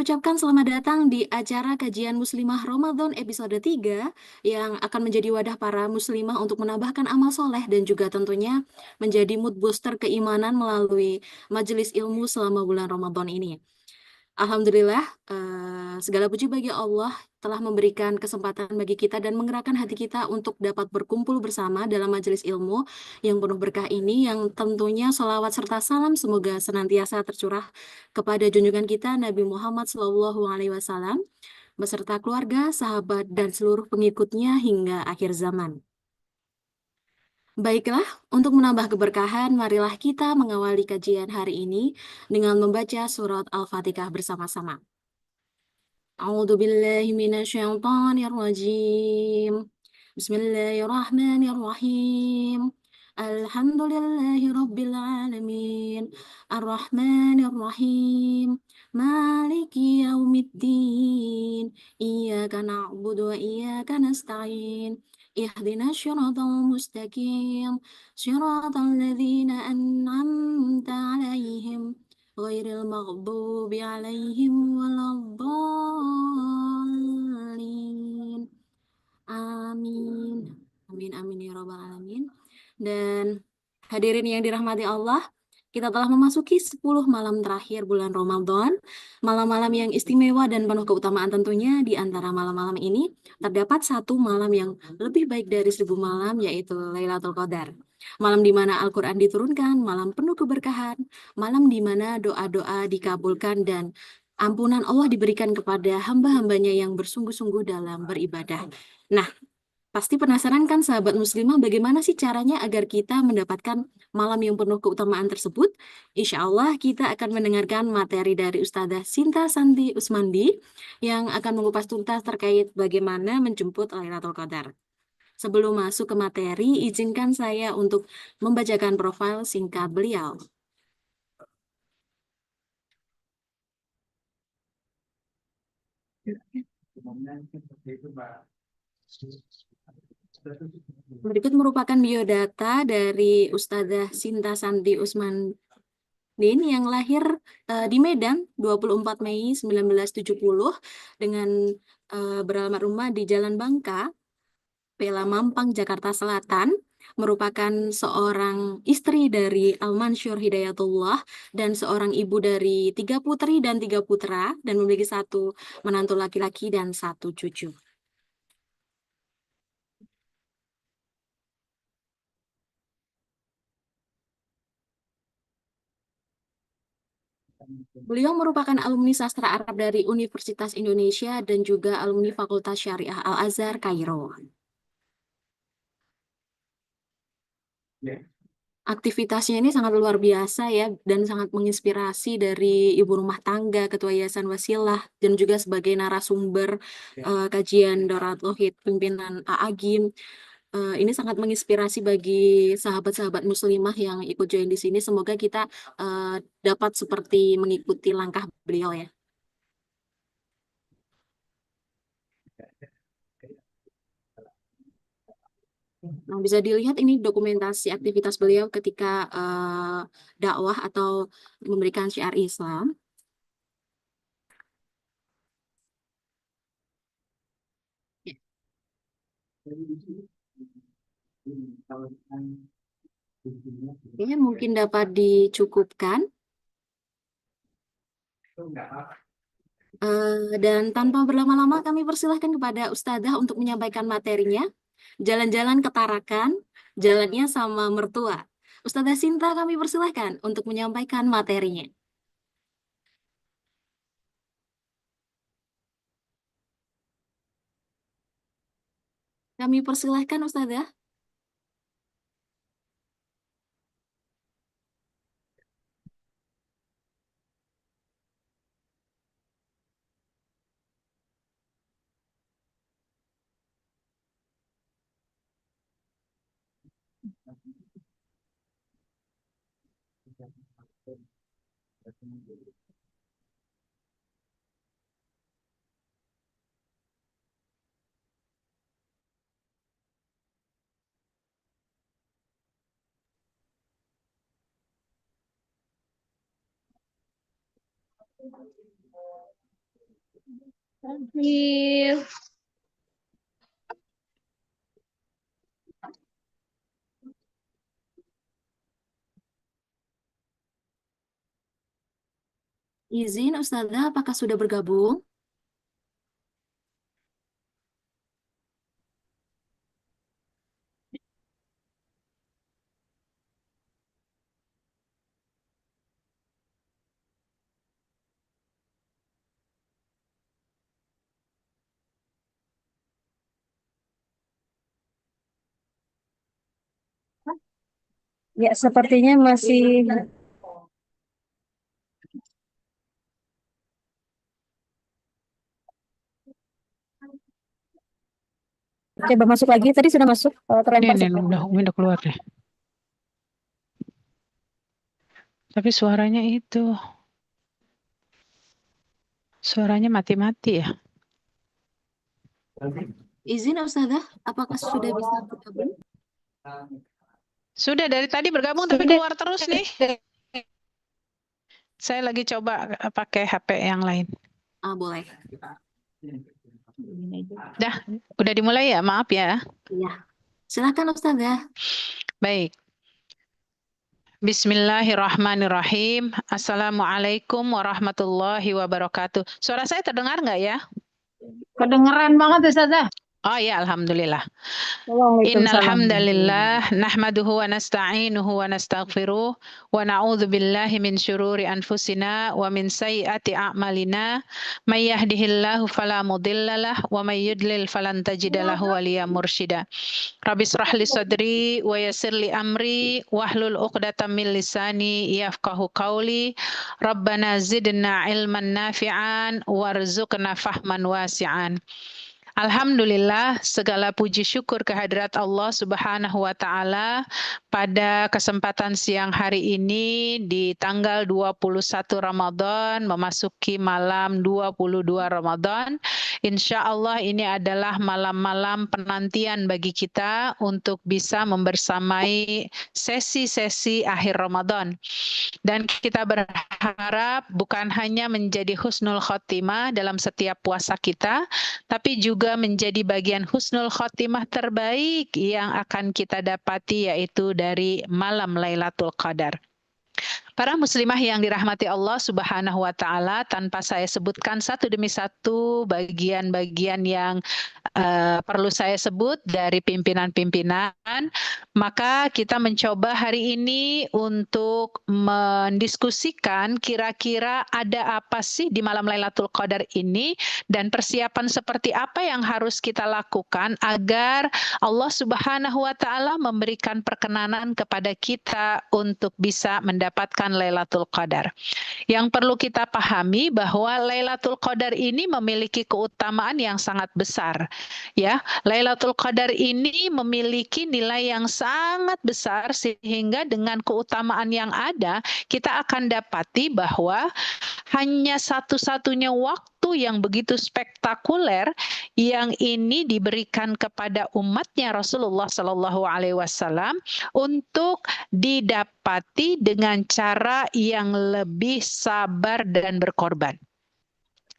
ucapkan selamat datang di acara kajian Muslimah Ramadan episode 3 yang akan menjadi wadah para muslimah untuk menambahkan amal soleh dan juga tentunya menjadi mood booster keimanan melalui majelis ilmu selama bulan Ramadan ini. Alhamdulillah, segala puji bagi Allah telah memberikan kesempatan bagi kita dan menggerakkan hati kita untuk dapat berkumpul bersama dalam majelis ilmu yang penuh berkah ini, yang tentunya sholawat serta salam semoga senantiasa tercurah kepada junjungan kita Nabi Muhammad SAW beserta keluarga, sahabat, dan seluruh pengikutnya hingga akhir zaman. Baiklah, untuk menambah keberkahan, marilah kita mengawali kajian hari ini dengan membaca surat Al-Fatihah bersama-sama. أعوذ بالله من الشيطان الرجيم بسم الله الرحمن الرحيم الحمد لله رب العالمين الرحمن الرحيم مالك يوم الدين إياك نعبد وإياك نستعين اهدنا الصراط المستقيم صراط الذين أنعمت عليهم غير المغضوب عليهم ولا الضالين. Amin. Amin amin ya rabbal alamin. Dan hadirin yang dirahmati Allah, kita telah memasuki 10 malam terakhir bulan Ramadan. Malam-malam yang istimewa dan penuh keutamaan tentunya. Di antara malam-malam ini terdapat satu malam yang lebih baik dari 1000 malam, yaitu Lailatul Qadar. Malam di mana Al-Quran diturunkan, malam penuh keberkahan, malam di mana doa-doa dikabulkan dan ampunan Allah diberikan kepada hamba-hambanya yang bersungguh-sungguh dalam beribadah. Nah, pasti penasaran kan sahabat muslimah bagaimana sih caranya agar kita mendapatkan malam yang penuh keutamaan tersebut? Insya Allah kita akan mendengarkan materi dari Ustazah Sinta Santi Usmandi yang akan mengupas tuntas terkait bagaimana menjemput Lailatul Qadar. Sebelum masuk ke materi, izinkan saya untuk membacakan profil singkat beliau. Berikut merupakan biodata dari Ustazah Sinta Santi Usmandin yang lahir di Medan 24 Mei 1970 dengan beralamat rumah di Jalan Bangka, Pela Mampang, Jakarta Selatan, merupakan seorang istri dari Al-Mansur Hidayatullah dan seorang ibu dari 3 putri dan 3 putra dan memiliki 1 menantu laki-laki dan 1 cucu. Beliau merupakan alumni sastra Arab dari Universitas Indonesia dan juga alumni Fakultas Syariah Al-Azhar, Kairo. Aktivitasnya ini sangat luar biasa ya dan sangat menginspirasi dari ibu rumah tangga, ketua Yayasan Wasilah dan juga sebagai narasumber kajian Darat Lohid pimpinan A'agim. Ini sangat menginspirasi bagi sahabat-sahabat muslimah yang ikut join di sini. Semoga kita dapat seperti mengikuti langkah beliau ya. Nah, bisa dilihat ini dokumentasi aktivitas beliau ketika dakwah atau memberikan syiar Islam. Ya, mungkin dapat dicukupkan. Dan tanpa berlama-lama kami persilahkan kepada Ustadzah untuk menyampaikan materinya. Jalan-jalan ke Tarakan, jalannya sama mertua. Ustadzah Sinta kami persilahkan untuk menyampaikan materinya. Kami persilahkan Ustadzah. Terakhir. Izin Ustazah, apakah sudah bergabung? Ya, sepertinya masih. Coba masuk lagi. Tadi sudah masuk. Terlempar Ini sebentar. udah keluar deh. Tapi suaranya itu, suaranya mati-mati ya. Izin Ustazah, apakah sudah bisa bergabung? Sudah dari tadi bergabung tapi Sudah. keluar terus nih. Saya lagi coba pakai HP yang lain. Boleh. Dah, udah dimulai ya? Maaf ya. Iya. Silakan Ustazah. Baik. Bismillahirrahmanirrahim. Assalamualaikum warahmatullahi wabarakatuh. Suara saya terdengar nggak ya? Kedengeran banget Ustazah. Oh ya, alhamdulillah. Waalaikumsalam. Innal hamdalillah nahmaduhu wa nasta'inuhu wa nastaghfiruh wa na'udzu billahi min syururi anfusina wa min sayyiati a'malina may yahdihillahu fala mudhillalah wa may yudlil falan tajida lahu waliya mursyida. Rabbi israh li sadri wa yassir li amri wahlul 'uqdatam min lisani yafqahu qawli. Rabbana zidna ilman nafi'an warzuqna fahman wasi'an. Alhamdulillah, segala puji syukur kehadirat Allah Subhanahu wa Ta'ala pada kesempatan siang hari ini di tanggal 21 Ramadan memasuki malam 22 Ramadan. Insya Allah ini adalah malam-malam penantian bagi kita untuk bisa membersamai sesi-sesi akhir Ramadan. Dan kita berharap bukan hanya menjadi husnul khotimah dalam setiap puasa kita, tapi juga menjadi bagian husnul khotimah terbaik yang akan kita dapati yaitu dari malam Lailatul Qadar. Para muslimah yang dirahmati Allah Subhanahu wa Ta'ala, tanpa saya sebutkan satu demi satu bagian-bagian yang perlu saya sebut dari pimpinan-pimpinan, maka kita mencoba hari ini untuk mendiskusikan kira-kira ada apa sih di malam Lailatul Qadar ini dan persiapan seperti apa yang harus kita lakukan agar Allah Subhanahu wa Ta'ala memberikan perkenanan kepada kita untuk bisa mendapatkan Lailatul Qadar. Yang perlu kita pahami bahwa Lailatul Qadar ini memiliki keutamaan yang sangat besar. Ya, Lailatul Qadar ini memiliki nilai yang sangat besar sehingga dengan keutamaan yang ada, kita akan dapati bahwa hanya satu-satunya waktu yang begitu spektakuler yang ini diberikan kepada umatnya Rasulullah Shallallahu Alaihi Wasallam untuk didapati dengan cara yang lebih sabar dan berkorban.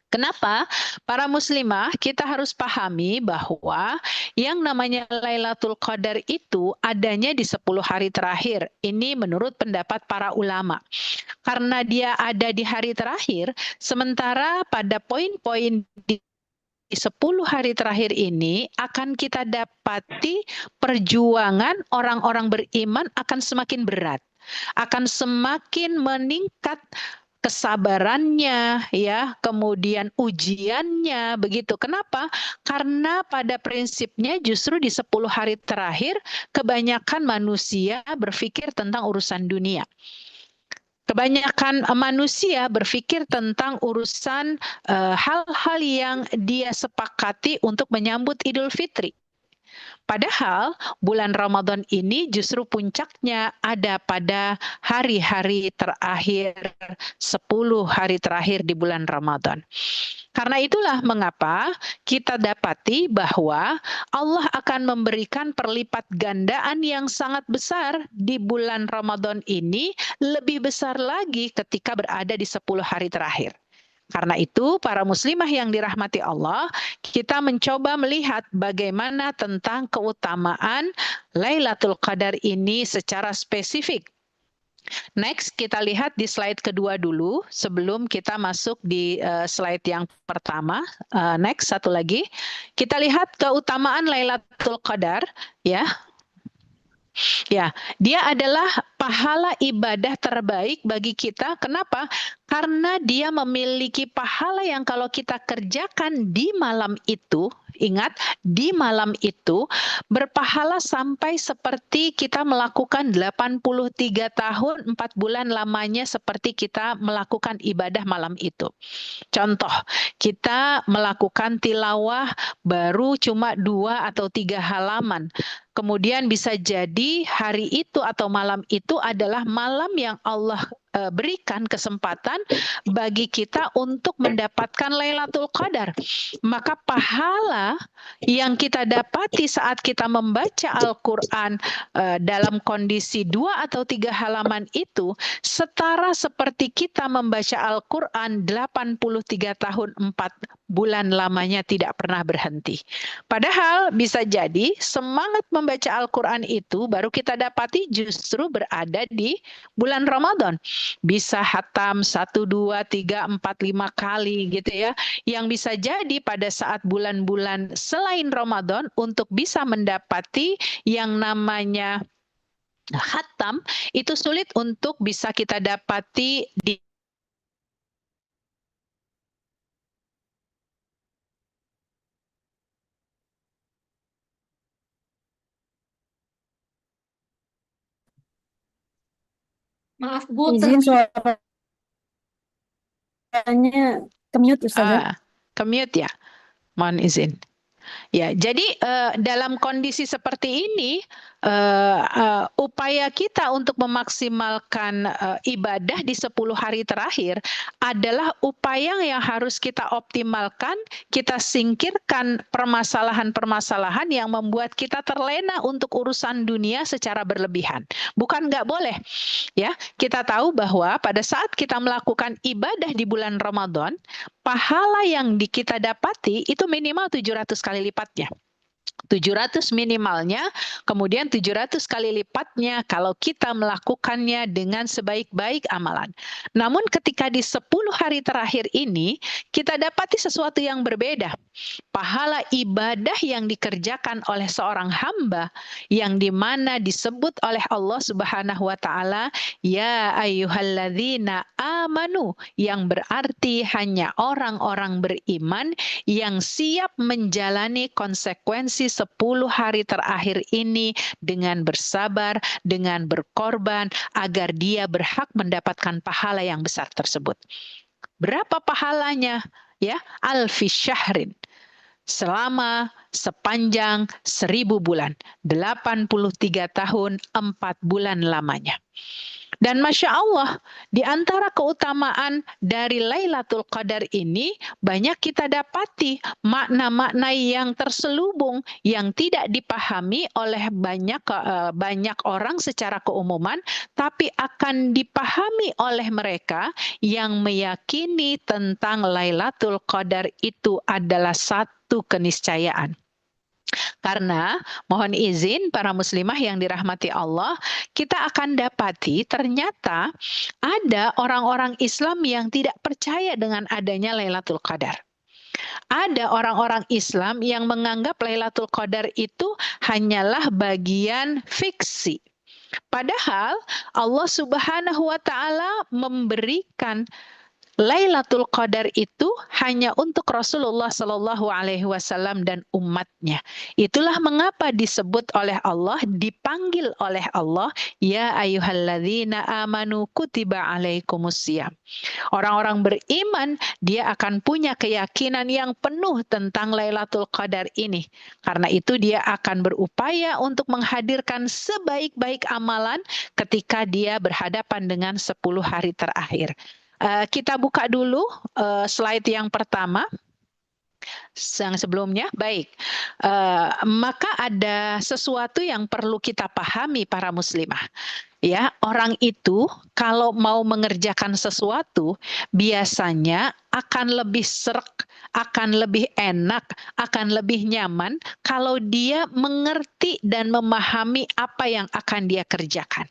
Kenapa? Para muslimah kita harus pahami bahwa yang namanya Lailatul Qadar itu adanya di 10 hari terakhir. Ini menurut pendapat para ulama. Karena dia ada di hari terakhir, sementara pada poin-poin di 10 hari terakhir ini akan kita dapati perjuangan orang-orang beriman akan semakin berat, akan semakin meningkat kesabarannya, ya, kemudian ujiannya, begitu. Kenapa? Karena pada prinsipnya justru di 10 hari terakhir kebanyakan manusia berpikir tentang urusan dunia. Kebanyakan manusia berpikir tentang urusan hal-hal yang dia sepakati untuk menyambut Idul Fitri. Padahal bulan Ramadan ini justru puncaknya ada pada hari-hari terakhir, 10 hari terakhir di bulan Ramadan. Karena itulah mengapa kita dapati bahwa Allah akan memberikan perlipat gandaan yang sangat besar di bulan Ramadan ini, lebih besar lagi ketika berada di 10 hari terakhir. Karena itu, para muslimah yang dirahmati Allah, kita mencoba melihat bagaimana tentang keutamaan Lailatul Qadar ini secara spesifik. Next, kita lihat di slide kedua dulu sebelum kita masuk di slide yang pertama. Next, satu lagi. Kita lihat keutamaan Lailatul Qadar, ya. Ya, dia adalah pahala ibadah terbaik bagi kita. Kenapa? Karena dia memiliki pahala yang kalau kita kerjakan di malam itu, ingat, di malam itu berpahala sampai seperti kita melakukan 83 tahun 4 bulan lamanya seperti kita melakukan ibadah malam itu. Contoh, kita melakukan tilawah baru cuma 2 atau 3 halaman. Kemudian bisa jadi hari itu atau malam itu adalah malam yang Allah berikan kesempatan bagi kita untuk mendapatkan Lailatul Qadar. Maka pahala yang kita dapati saat kita membaca Al-Quran dalam kondisi 2 atau 3 halaman itu setara seperti kita membaca Al-Quran 83 tahun 4 bulan lamanya tidak pernah berhenti. Padahal bisa jadi semangat membaca Al-Quran itu baru kita dapati justru berada di bulan Ramadan. Bisa hatam 1, 2, 3, 4, 5 kali gitu ya. Yang bisa jadi pada saat bulan-bulan selain Ramadan untuk bisa mendapati yang namanya hatam itu sulit untuk bisa kita dapati di Maaf Bu, Izin suaranya ke-mute Ustazah. Ke-mute ya. Mohon izin. Ya, jadi dalam kondisi seperti ini upaya kita untuk memaksimalkan ibadah di 10 hari terakhir adalah upaya yang harus kita optimalkan, kita singkirkan permasalahan-permasalahan yang membuat kita terlena untuk urusan dunia secara berlebihan. Bukan nggak boleh, ya. Kita tahu bahwa pada saat kita melakukan ibadah di bulan Ramadan, pahala yang kita dapati itu minimal 700 kali lipatnya. 700 minimalnya, kemudian 700 kali lipatnya kalau kita melakukannya dengan sebaik-baik amalan. Namun ketika di 10 hari terakhir ini, kita dapati sesuatu yang berbeda. Pahala ibadah yang dikerjakan oleh seorang hamba, yang dimana disebut oleh Allah Subhanahu wa Ta'ala, ya ayyuhalladzina amanu, yang berarti hanya orang-orang beriman yang siap menjalani konsekuensi 10 hari terakhir ini dengan bersabar, dengan berkorban, agar dia berhak mendapatkan pahala yang besar tersebut. Berapa pahalanya? Ya, alfi syahrin. Selama sepanjang 1000 bulan, 83 tahun 4 bulan lamanya. Dan Masya Allah, di antara keutamaan dari Lailatul Qadar ini, banyak kita dapati makna-makna yang terselubung, yang tidak dipahami oleh banyak orang secara keumuman, tapi akan dipahami oleh mereka yang meyakini tentang Lailatul Qadar itu adalah satu keniscayaan. Karena mohon izin para muslimah yang dirahmati Allah, kita akan dapati ternyata ada orang-orang Islam yang tidak percaya dengan adanya Lailatul Qadar. Ada orang-orang Islam yang menganggap Lailatul Qadar itu hanyalah bagian fiksi. Padahal Allah Subhanahu wa Ta'ala memberikan Lailatul Qadar itu hanya untuk Rasulullah Shallallahu Alaihi Wasallam dan umatnya. Itulah mengapa disebut oleh Allah, dipanggil oleh Allah, ya ayyuhalladzina amanu kutiba alaikumusiyam. Orang-orang beriman, dia akan punya keyakinan yang penuh tentang Lailatul Qadar ini. Karena itu dia akan berupaya untuk menghadirkan sebaik-baik amalan ketika dia berhadapan dengan 10 hari terakhir. Kita buka dulu slide yang pertama. Yang sebelumnya, baik. Maka ada sesuatu yang perlu kita pahami para muslimah. Ya, orang itu kalau mau mengerjakan sesuatu biasanya akan lebih srek, akan lebih enak, akan lebih nyaman kalau dia mengerti dan memahami apa yang akan dia kerjakan.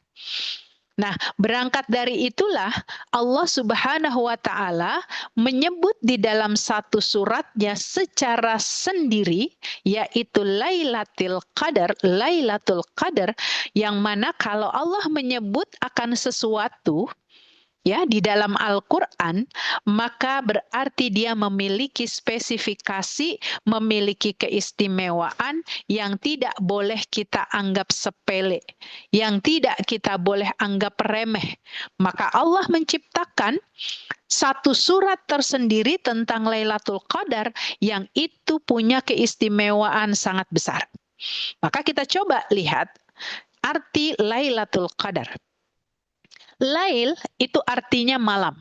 Nah, berangkat dari itulah Allah Subhanahu wa taala menyebut di dalam satu suratnya secara sendiri, yaitu Lailatul Qadar, yang mana kalau Allah menyebut akan sesuatu ya di dalam Al-Qur'an, maka berarti dia memiliki spesifikasi, memiliki keistimewaan yang tidak boleh kita anggap sepele, yang tidak kita boleh anggap remeh. Maka Allah menciptakan satu surat tersendiri tentang Lailatul Qadar yang itu punya keistimewaan sangat besar. Maka kita coba lihat arti Lailatul Qadar. Lail itu artinya malam.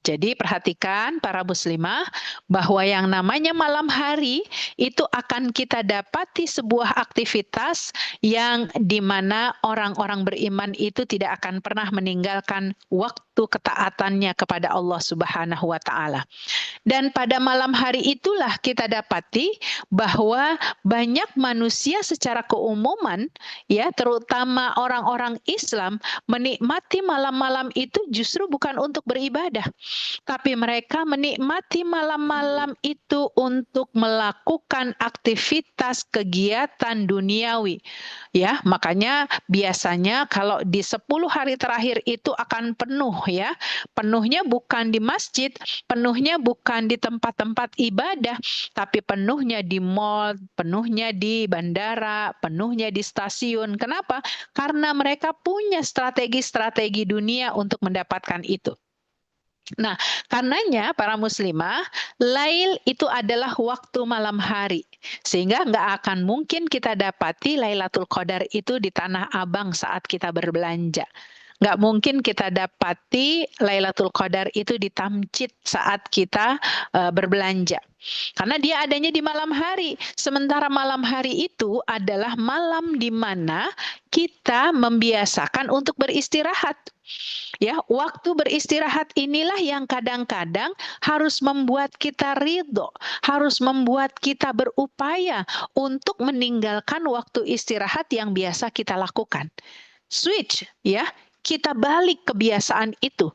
Jadi perhatikan para muslimah bahwa yang namanya malam hari itu akan kita dapati sebuah aktivitas yang dimana orang-orang beriman itu tidak akan pernah meninggalkan waktu ketaatannya kepada Allah Subhanahu wa taala. Dan pada malam hari itulah kita dapati bahwa banyak manusia secara keumuman ya terutama orang-orang Islam menikmati malam-malam itu justru bukan untuk beribadah, tapi mereka menikmati malam-malam itu untuk melakukan aktivitas kegiatan duniawi. Ya, makanya biasanya kalau di 10 hari terakhir itu akan penuh ya. Penuhnya bukan di masjid, penuhnya bukan di tempat-tempat ibadah, tapi penuhnya di mall, penuhnya di bandara, penuhnya di stasiun. Kenapa? Karena mereka punya strategi-strategi dunia untuk mendapatkan itu. Nah, karenanya para muslimah, lail itu adalah waktu malam hari. Sehingga nggak akan mungkin kita dapati Lailatul Qadar itu di Tanah Abang saat kita berbelanja. Nggak mungkin kita dapati Lailatul Qadar itu di Tamcid saat kita berbelanja. Karena dia adanya di malam hari. Sementara malam hari itu adalah malam di mana kita membiasakan untuk beristirahat. Ya, waktu beristirahat inilah yang kadang-kadang harus membuat kita ridho, harus membuat kita berupaya untuk meninggalkan waktu istirahat yang biasa kita lakukan. Switch, ya. Kita balik kebiasaan itu.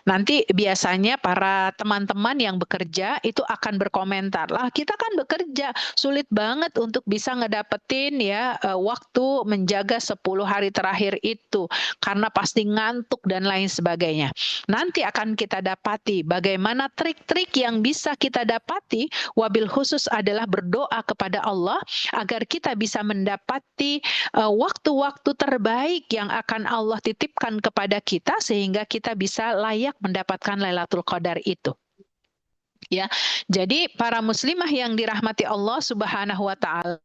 Nanti biasanya para teman-teman yang bekerja itu akan berkomentar, lah kita kan bekerja, sulit banget untuk bisa ngedapetin ya waktu menjaga 10 hari terakhir itu, karena pasti ngantuk dan lain sebagainya. Nanti akan kita dapati bagaimana trik-trik yang bisa kita dapati, wabil khusus adalah berdoa kepada Allah agar kita bisa mendapati waktu-waktu terbaik yang akan Allah titipkan kepada kita sehingga kita bisa layak mendapatkan Lailatul Qadar itu. Ya. Jadi para muslimah yang dirahmati Allah Subhanahu wa taala,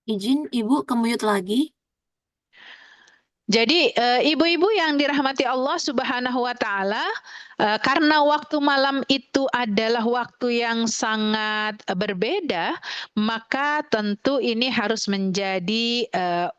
Izin Ibu ke-mute lagi. jadi ibu-ibu yang dirahmati Allah Subhanahu wa taala, karena waktu malam itu adalah waktu yang sangat berbeda, maka tentu ini harus menjadi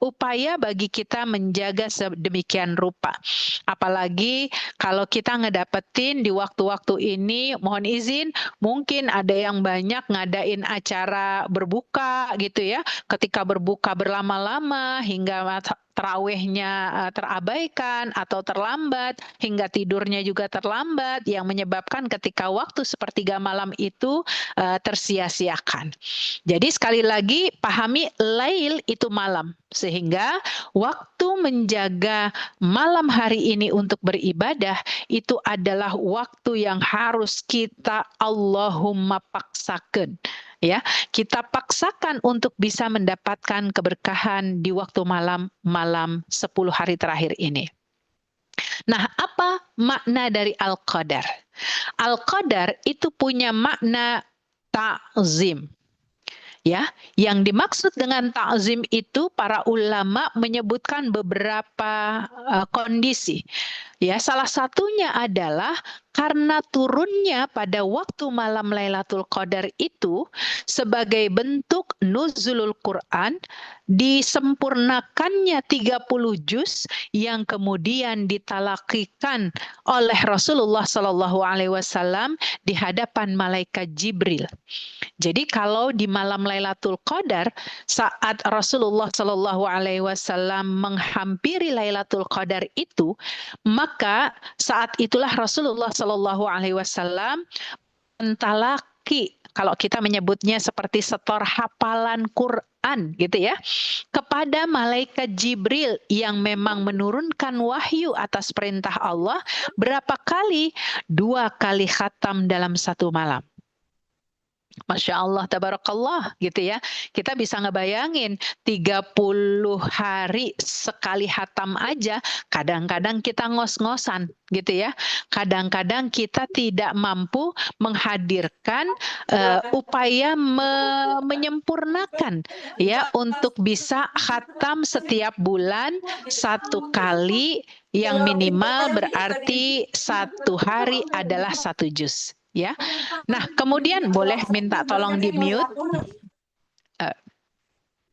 upaya bagi kita menjaga sedemikian rupa. Apalagi kalau kita ngedapetin di waktu-waktu ini, mohon izin, mungkin ada yang banyak ngadain acara berbuka gitu ya. Ketika berbuka berlama-lama hingga terawihnya terabaikan atau terlambat, hingga tidurnya juga terlambat, yang menyebabkan ketika waktu sepertiga malam itu tersia-siakan. Jadi sekali lagi pahami lail itu malam, sehingga waktu menjaga malam hari ini untuk beribadah itu adalah waktu yang harus kita Allahumma paksakan. Ya, kita paksakan untuk bisa mendapatkan keberkahan di waktu malam 10 hari terakhir ini. Nah, apa makna dari Al-Qadar? Al-Qadar itu punya makna ta'zim. Ya, yang dimaksud dengan ta'zim itu para ulama menyebutkan beberapa kondisi. Ya, salah satunya adalah karena turunnya pada waktu malam Lailatul Qadar itu sebagai bentuk nuzulul Quran, disempurnakannya 30 juz yang kemudian ditalakikan oleh Rasulullah Shallallahu Alaihi Wasallam di hadapan malaikat Jibril. Jadi kalau di malam Lailatul Qadar saat Rasulullah Shallallahu Alaihi Wasallam menghampiri Lailatul Qadar itu, maka saat itulah Rasulullah Shallallahu Alaihi Wasallam mentalaki, kalau kita menyebutnya seperti setor hafalan Quran gitu ya, kepada malaikat Jibril yang memang menurunkan wahyu atas perintah Allah. Berapa kali? 2 kali khatam dalam satu malam. Masya Allah, tabarakallah gitu ya. Kita bisa ngebayangin 30 hari sekali hatam aja, kadang-kadang kita ngos-ngosan gitu ya. Kadang-kadang kita tidak mampu menghadirkan upaya menyempurnakan ya untuk bisa hatam setiap bulan 1 kali, yang minimal berarti 1 hari adalah 1 juz. Ya, nah kemudian boleh minta tolong di mute.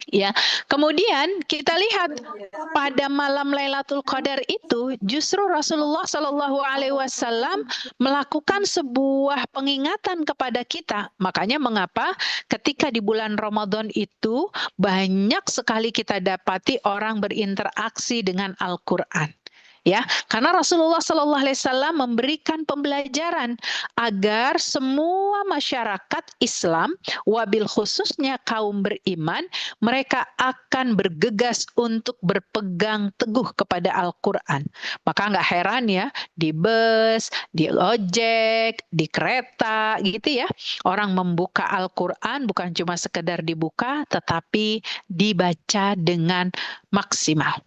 Ya, kemudian kita lihat pada malam Lailatul Qadar itu justru Rasulullah Shallallahu Alaihi Wasallam melakukan sebuah pengingatan kepada kita. Makanya mengapa ketika di bulan Ramadan itu banyak sekali kita dapati orang berinteraksi dengan Al-Quran. Ya, karena Rasulullah Shallallahu Alaihi Wasallam memberikan pembelajaran agar semua masyarakat Islam, wabil khususnya kaum beriman, mereka akan bergegas untuk berpegang teguh kepada Al-Quran. Maka nggak heran ya, di bus, di ojek, di kereta, gitu ya, orang membuka Al-Quran bukan cuma sekedar dibuka, tetapi dibaca dengan maksimal.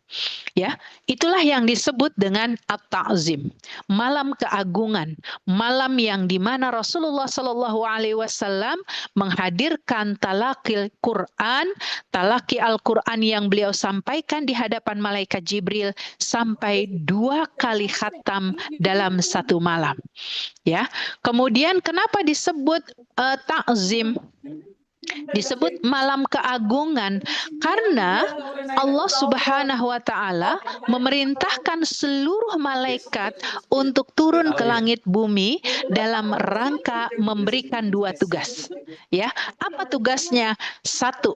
Ya, itulah yang disebut dengan at-ta'zim, malam keagungan, malam yang dimana Rasulullah Shallallahu Alaihi Wasallam menghadirkan talaqil Quran, talaki Al-Quran yang beliau sampaikan di hadapan malaikat Jibril sampai 2 kali khatam dalam satu malam. Ya, kemudian kenapa disebut ta'zim? Disebut malam keagungan karena Allah Subhanahu wa taala memerintahkan seluruh malaikat untuk turun ke langit bumi dalam rangka memberikan 2 tugas. Ya, apa tugasnya? 1,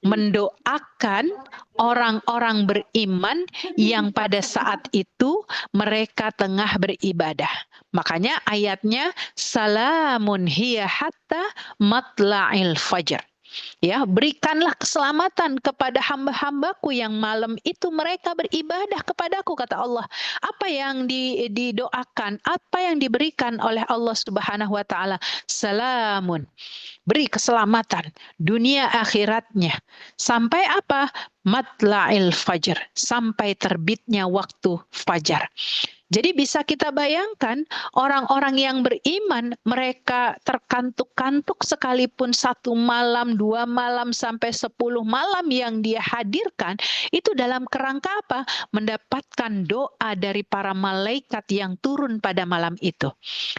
mendoakan orang-orang beriman yang pada saat itu mereka tengah beribadah. Makanya ayatnya salamun hiya hatta matla'il fajr. Ya, berikanlah keselamatan kepada hamba-hambaku yang malam itu mereka beribadah kepadaku, kata Allah. Apa yang didoakan, apa yang diberikan oleh Allah Subhanahu wa taala? Salamun. Beri keselamatan dunia akhiratnya. Sampai apa? Matla'il fajr, sampai terbitnya waktu fajar. Jadi bisa kita bayangkan orang-orang yang beriman, mereka terkantuk-kantuk sekalipun 1 malam, 2 malam, sampai 10 malam yang dia hadirkan, itu dalam kerangka apa? Mendapatkan doa dari para malaikat yang turun pada malam itu.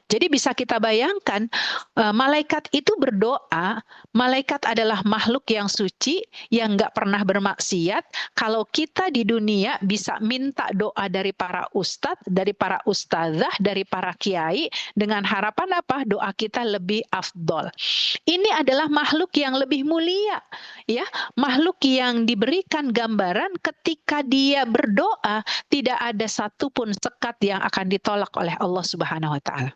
Jadi bisa kita bayangkan, malaikat itu berdoa, malaikat adalah makhluk yang suci, yang nggak pernah bermaksiat. Kalau kita di dunia bisa minta doa dari para ustadz, dari para ustazah, dari para kiai, dengan harapan apa? Doa kita lebih afdol. Ini adalah makhluk yang lebih mulia, ya, makhluk yang diberikan gambaran ketika dia berdoa tidak ada satupun sekat yang akan ditolak oleh Allah Subhanahu wa taala.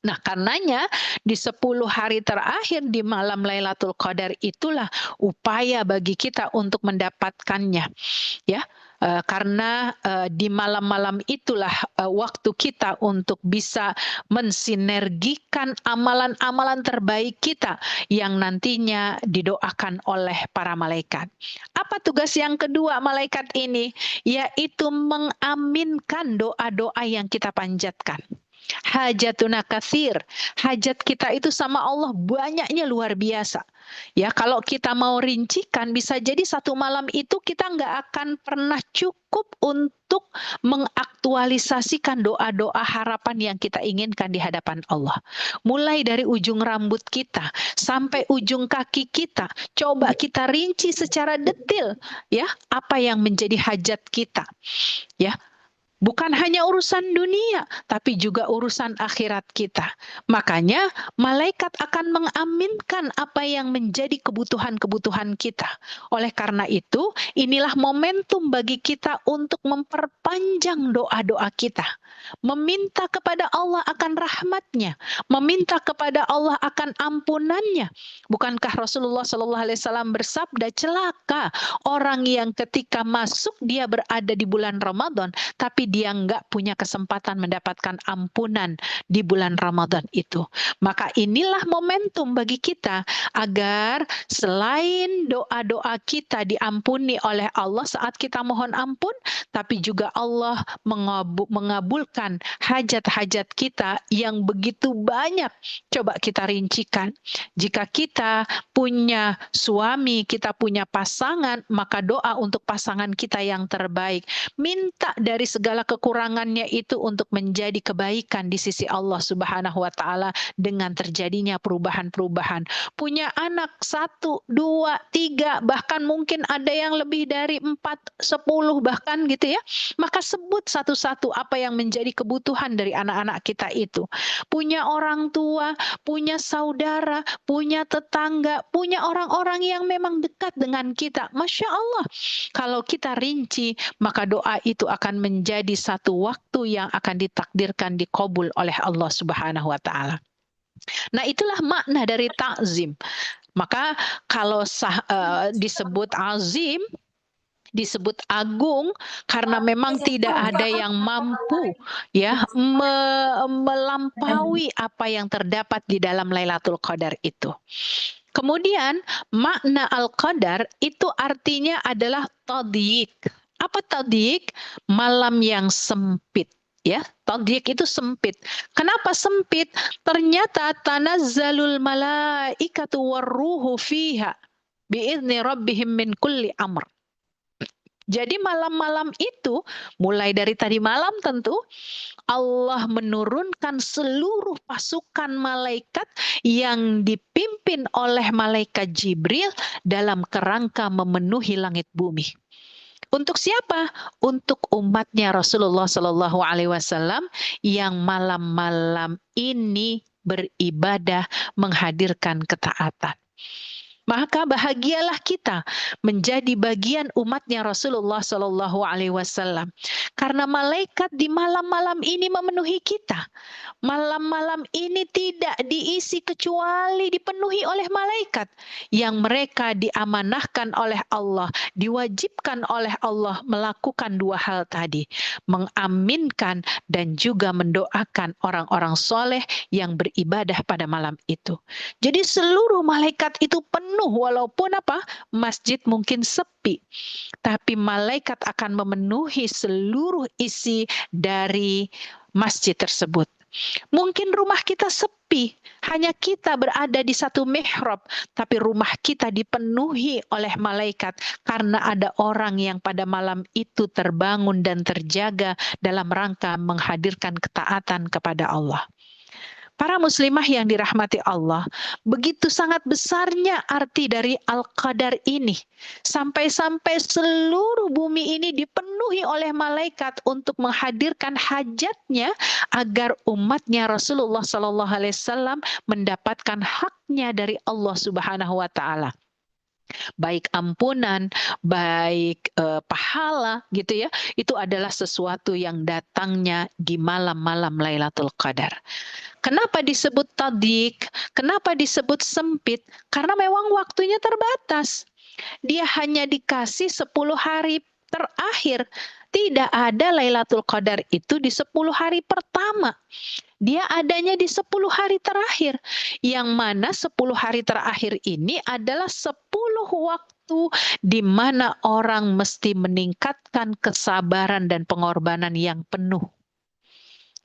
Nah, karenanya di 10 hari terakhir di malam Lailatul Qadar itulah upaya bagi kita untuk mendapatkannya, ya. Karena di malam-malam itulah waktu kita untuk bisa mensinergikan amalan-amalan terbaik kita yang nantinya didoakan oleh para malaikat. Apa tugas yang kedua malaikat ini? Yaitu mengaminkan doa-doa yang kita panjatkan. Hajatuna katsir. Hajat kita itu sama Allah banyaknya luar biasa. Ya, kalau kita mau rincikan, bisa jadi satu malam itu kita nggak akan pernah cukup untuk mengaktualisasikan doa-doa harapan yang kita inginkan di hadapan Allah. Mulai dari ujung rambut kita sampai ujung kaki kita, coba kita rinci secara detail ya apa yang menjadi hajat kita. Ya, bukan hanya urusan dunia, tapi juga urusan akhirat kita. Makanya malaikat akan mengaminkan apa yang menjadi kebutuhan-kebutuhan kita. Oleh karena itu, inilah momentum bagi kita untuk memperpanjang doa-doa kita. Meminta kepada Allah akan rahmatnya, meminta kepada Allah akan ampunannya. Bukankah Rasulullah SAW bersabda, celaka orang yang ketika masuk dia berada di bulan Ramadan, tapi dia nggak punya kesempatan mendapatkan ampunan di bulan Ramadan itu. Maka inilah momentum bagi kita agar selain doa-doa kita diampuni oleh Allah saat kita mohon ampun, tapi juga Allah mengabulkan hajat-hajat kita yang begitu banyak. Coba kita rincikan. Jika kita punya suami, kita punya pasangan, maka doa untuk pasangan kita yang terbaik. Minta dari segala kekurangannya itu untuk menjadi kebaikan di sisi Allah Subhanahu wa Ta'ala dengan terjadinya perubahan-perubahan. Punya anak 1, 2, 3, bahkan mungkin ada yang lebih dari 4, 10 bahkan gitu ya. Maka sebut satu-satu apa yang menjadi kebutuhan dari anak-anak kita itu. Punya orang tua, punya saudara, punya tetangga, punya orang-orang yang memang dekat dengan kita. Masya Allah, kalau kita rinci, maka doa itu akan menjadi satu waktu yang akan ditakdirkan dikabul oleh Allah Subhanahu wa Ta'ala. Nah, itulah makna dari ta'zim. Maka kalau disebut azim, disebut agung karena memang tidak ada yang mampu ya melampaui apa yang terdapat di dalam Lailatul Qadar itu. Kemudian makna al-qadar itu artinya adalah tadyiq. Apa tadyiq? Malam yang sempit. Ya, tadyiq itu sempit. Kenapa sempit? Ternyata tanazzalul malaikatu warruhu fiha biizni rabbihim min kulli amr. Jadi malam-malam itu, mulai dari tadi malam tentu, Allah menurunkan seluruh pasukan malaikat yang dipimpin oleh malaikat Jibril dalam kerangka memenuhi langit bumi. Untuk siapa? Untuk umatnya Rasulullah Shallallahu Alaihi Wasallam yang malam-malam ini beribadah menghadirkan ketaatan. Maka bahagialah kita menjadi bagian umatnya Rasulullah Shallallahu Alaihi Wasallam, karena malaikat di malam-malam ini memenuhi kita. Malam-malam ini tidak diisi kecuali dipenuhi oleh malaikat yang mereka diamanahkan oleh Allah, diwajibkan oleh Allah melakukan dua hal tadi, mengaminkan dan juga mendoakan orang-orang soleh yang beribadah pada malam itu. Jadi seluruh malaikat itu penuh, walaupun masjid mungkin sepi, tapi malaikat akan memenuhi seluruh isi dari masjid tersebut. Mungkin rumah kita sepi, hanya kita berada di satu mihrab, tapi rumah kita dipenuhi oleh malaikat karena ada orang yang pada malam itu terbangun dan terjaga dalam rangka menghadirkan ketaatan kepada Allah. Para muslimah yang dirahmati Allah, begitu sangat besarnya arti dari Al-Qadar ini. Sampai-sampai seluruh bumi ini dipenuhi oleh malaikat untuk menghadirkan hajatnya agar umatnya Rasulullah SAW mendapatkan haknya dari Allah Subhanahu wa Ta'ala. Baik ampunan, baik pahala gitu ya, itu adalah sesuatu yang datangnya di malam-malam Lailatul Qadar. Kenapa disebut tadyiq? Kenapa disebut sempit? Karena memang waktunya terbatas. Dia hanya dikasih 10 hari terakhir. Tidak ada Lailatul Qadar itu di 10 hari pertama. Dia adanya di 10 hari terakhir. Yang mana 10 hari terakhir ini adalah 10 waktu di mana orang mesti meningkatkan kesabaran dan pengorbanan yang penuh.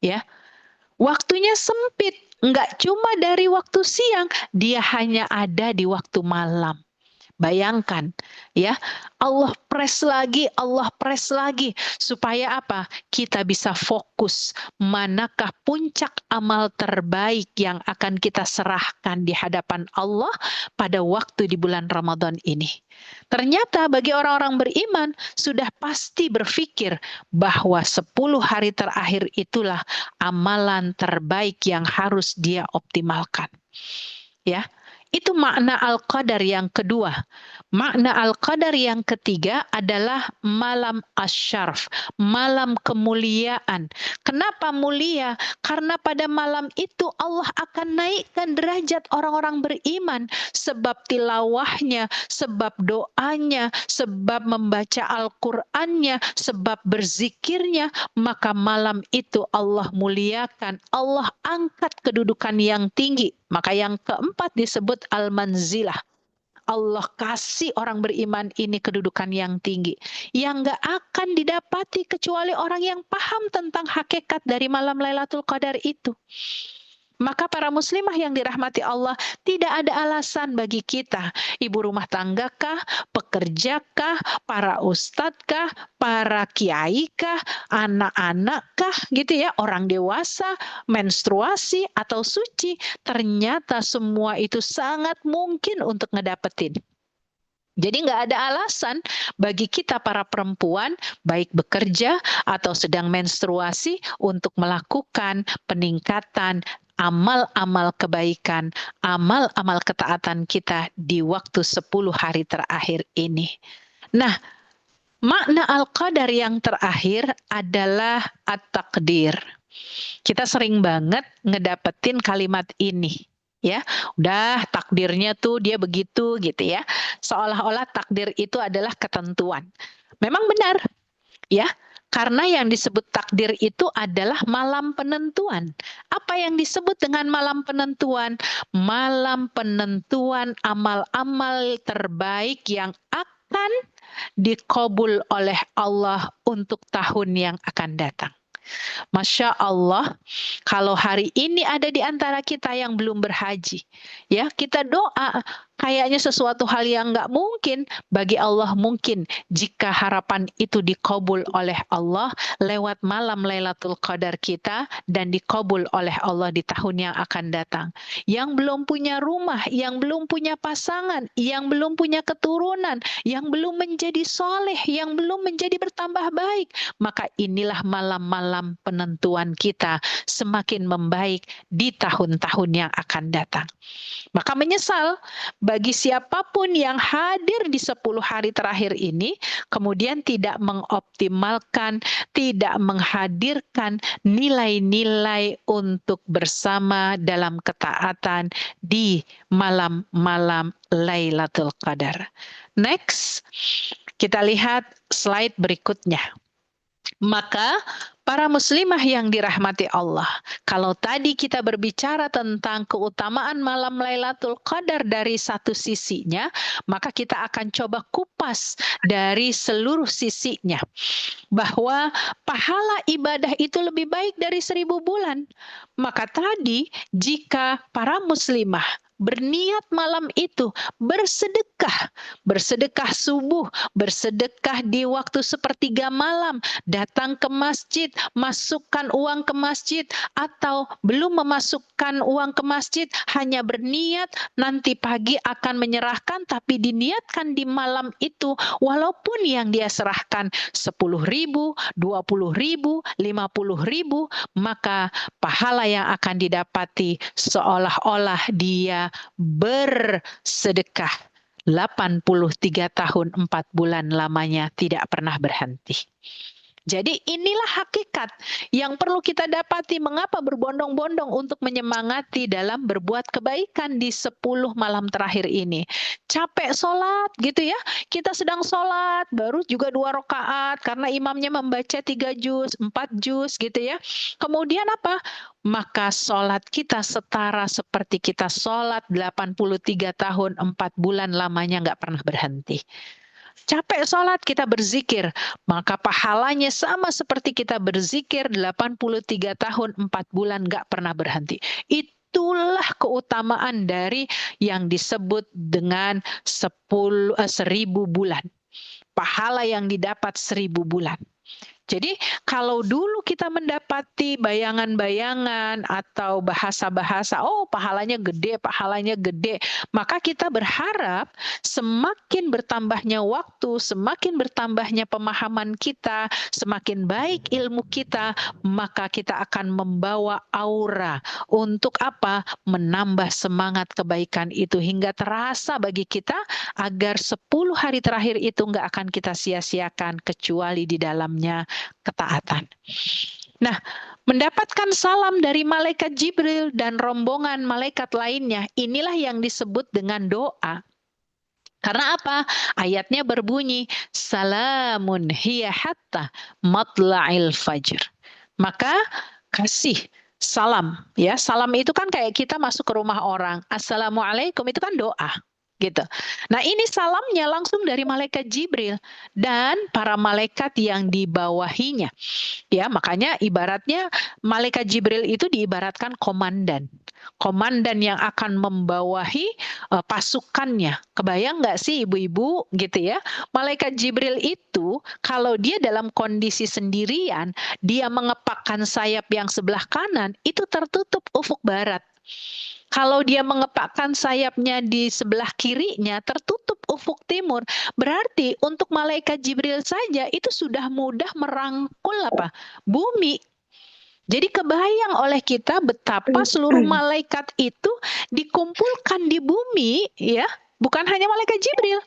Ya. Waktunya sempit, nggak cuma dari waktu siang, dia hanya ada di waktu malam. Bayangkan ya, Allah press lagi supaya apa? Kita bisa fokus manakah puncak amal terbaik yang akan kita serahkan di hadapan Allah pada waktu di bulan Ramadan ini. Ternyata bagi orang-orang beriman sudah pasti berpikir bahwa 10 hari terakhir itulah amalan terbaik yang harus dia optimalkan. Ya, itu makna al-qadar yang kedua. Makna al-qadar yang ketiga adalah malam asyarf, malam kemuliaan. Kenapa mulia? Karena pada malam itu Allah akan naikkan derajat orang-orang beriman sebab tilawahnya, sebab doanya, sebab membaca Al-Qur'annya, sebab berzikirnya, maka malam itu Allah muliakan, Allah angkat kedudukan yang tinggi. Maka yang keempat disebut al-manzilah. Allah kasih orang beriman ini kedudukan yang tinggi, yang gak akan didapati kecuali orang yang paham tentang hakikat dari malam Lailatul Qadar itu. Maka para muslimah yang dirahmati Allah, tidak ada alasan bagi kita, ibu rumah tanggakah, pekerjakah, para ustadzkah, para kiaikah, anak-anakkah, gitu ya, orang dewasa, menstruasi atau suci, ternyata semua itu sangat mungkin untuk ngedapetin. Jadi nggak ada alasan bagi kita para perempuan, baik bekerja atau sedang menstruasi, untuk melakukan peningkatan amal-amal kebaikan, amal-amal ketaatan kita di waktu 10 hari terakhir ini. Nah, makna al-qadar yang terakhir adalah at-taqdir. Kita sering banget ngedapetin kalimat ini. Ya, udah takdirnya tuh dia begitu gitu ya. Seolah-olah takdir itu adalah ketentuan. Memang benar, ya. Karena yang disebut takdir itu adalah malam penentuan. Apa yang disebut dengan malam penentuan? Malam penentuan amal-amal terbaik yang akan dikabul oleh Allah untuk tahun yang akan datang. Masya Allah, kalau hari ini ada di antara kita yang belum berhaji, ya kita doa, kayaknya sesuatu hal yang nggak mungkin, bagi Allah mungkin jika harapan itu dikabul oleh Allah lewat malam Lailatul Qadar kita dan dikabul oleh Allah di tahun yang akan datang. Yang belum punya rumah, yang belum punya pasangan, yang belum punya keturunan, yang belum menjadi soleh, yang belum menjadi bertambah baik, maka inilah malam-malam penentuan kita semakin membaik di tahun-tahun yang akan datang. Maka menyesal bagi siapapun yang hadir di 10 hari terakhir ini, kemudian tidak mengoptimalkan, tidak menghadirkan nilai-nilai untuk bersama dalam ketaatan di malam-malam Lailatul Qadar. Next, kita lihat slide berikutnya. Maka para muslimah yang dirahmati Allah, kalau tadi kita berbicara tentang keutamaan malam Lailatul Qadar dari satu sisinya, maka kita akan coba kupas dari seluruh sisinya. Bahwa pahala ibadah itu lebih baik dari 1000 bulan. Maka tadi jika para muslimah berniat malam itu bersedekah subuh, bersedekah di waktu sepertiga malam, datang ke masjid, masukkan uang ke masjid, atau belum memasukkan uang ke masjid, hanya berniat nanti pagi akan menyerahkan, tapi diniatkan di malam itu, walaupun yang dia serahkan 10.000, 20.000, 50.000, maka pahala yang akan didapati seolah-olah dia bersedekah 83 tahun 4 bulan lamanya tidak pernah berhenti. Jadi inilah hakikat yang perlu kita dapati, mengapa berbondong-bondong untuk menyemangati dalam berbuat kebaikan di 10 malam terakhir ini. Capek sholat gitu ya, kita sedang sholat, baru juga 2 rakaat karena imamnya membaca 3 juz, 4 juz gitu ya. Kemudian apa? Maka sholat kita setara seperti kita sholat 83 tahun 4 bulan lamanya nggak pernah berhenti. capek sholat kita berzikir, maka pahalanya sama seperti kita berzikir 83 tahun 4 bulan gak pernah berhenti. Itulah keutamaan dari yang disebut dengan 1000 bulan. Pahala yang didapat 1000 bulan. Jadi kalau dulu kita mendapati bayangan-bayangan atau bahasa-bahasa, oh pahalanya gede, maka kita berharap semakin bertambahnya waktu, semakin bertambahnya pemahaman kita, semakin baik ilmu kita, maka kita akan membawa aura untuk apa? Menambah semangat kebaikan itu hingga terasa bagi kita agar 10 hari terakhir itu nggak akan kita sia-siakan kecuali di dalamnya ketaatan. Nah, mendapatkan salam dari malaikat Jibril dan rombongan malaikat lainnya, inilah yang disebut dengan doa. Karena apa? Ayatnya berbunyi, salamun hiya hatta matla'il fajr. Maka kasih salam, ya. Salam itu kan kayak kita masuk ke rumah orang, assalamualaikum, itu kan doa. Gitu. Nah, ini salamnya langsung dari malaikat Jibril dan para malaikat yang dibawahinya. Ya, makanya ibaratnya malaikat Jibril itu diibaratkan komandan. Komandan yang akan membawahi pasukannya. Kebayang nggak sih ibu-ibu gitu ya? Malaikat Jibril itu kalau dia dalam kondisi sendirian, dia mengepakkan sayap yang sebelah kanan, itu tertutup ufuk barat. Kalau dia mengepakkan sayapnya di sebelah kirinya, tertutup ufuk timur. Berarti untuk malaikat Jibril saja itu sudah mudah merangkul apa? Bumi. Jadi kebayang oleh kita betapa seluruh malaikat itu dikumpulkan di bumi, ya, bukan hanya malaikat Jibril.